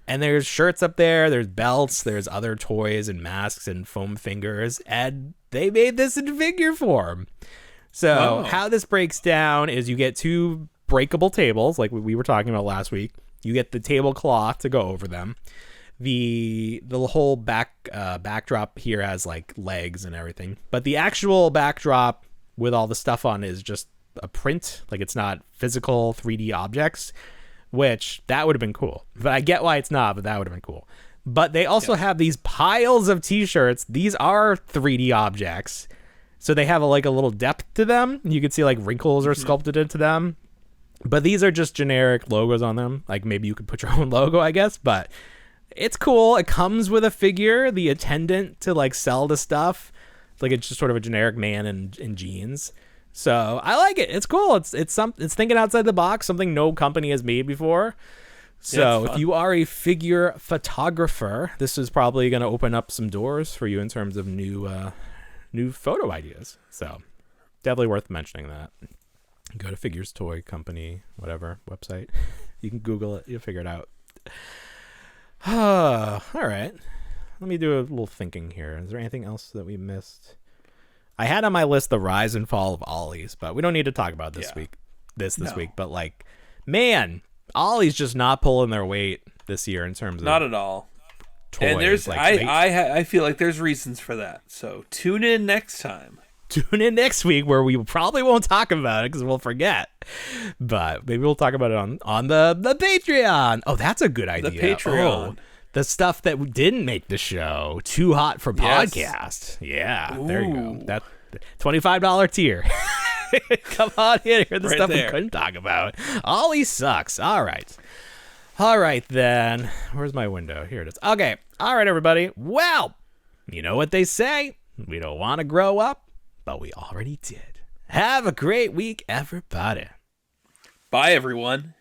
And there's shirts up there, there's belts, there's other toys and masks and foam fingers, and they made this in figure form. So how this breaks down is you get two breakable tables, like we were talking about last week. You get the tablecloth to go over them. The whole backdrop here has like legs and everything, but the actual backdrop with all the stuff on is just a print, like it's not physical 3D objects, which that would have been cool. But I get why it's not, but that would have been cool. But they also have these piles of t-shirts. These are 3D objects, so they have a little depth to them. You can see like wrinkles are sculpted into them. But these are just generic logos on them. Like maybe you could put your own logo, I guess. But it's cool. It comes with a figure. The attendant to like sell the stuff. Like it's just sort of a generic man in jeans. So I like it. It's cool. It's thinking outside the box. Something no company has made before. So if you are a figure photographer, this is probably going to open up some doors for you in terms of new photo ideas. So definitely worth mentioning that. Go to Figures Toy Company, whatever website. You can Google it. You'll figure it out. All right. Let me do a little thinking here. Is there anything else that we missed? I had on my list the rise and fall of Ollie's, but we don't need to talk about this week. This week. But like, man, Ollie's just not pulling their weight this year in terms of not at all. Toys. And there's like, I feel like there's reasons for that. So tune in next time. Tune in next week where we probably won't talk about it because we'll forget. But maybe we'll talk about it on the Patreon. Oh, that's a good idea. The Patreon. Oh, the stuff that didn't make the show. Too hot for podcast. Yeah, there you go. That $25 tier. Come on in. Hear the Right stuff there. we couldn't talk about. Ollie sucks. All right, then. Where's my window? Here it is. Okay. All right, everybody. Well, you know what they say. We don't want to grow up, but we already did. Have a great week, everybody. Bye, everyone.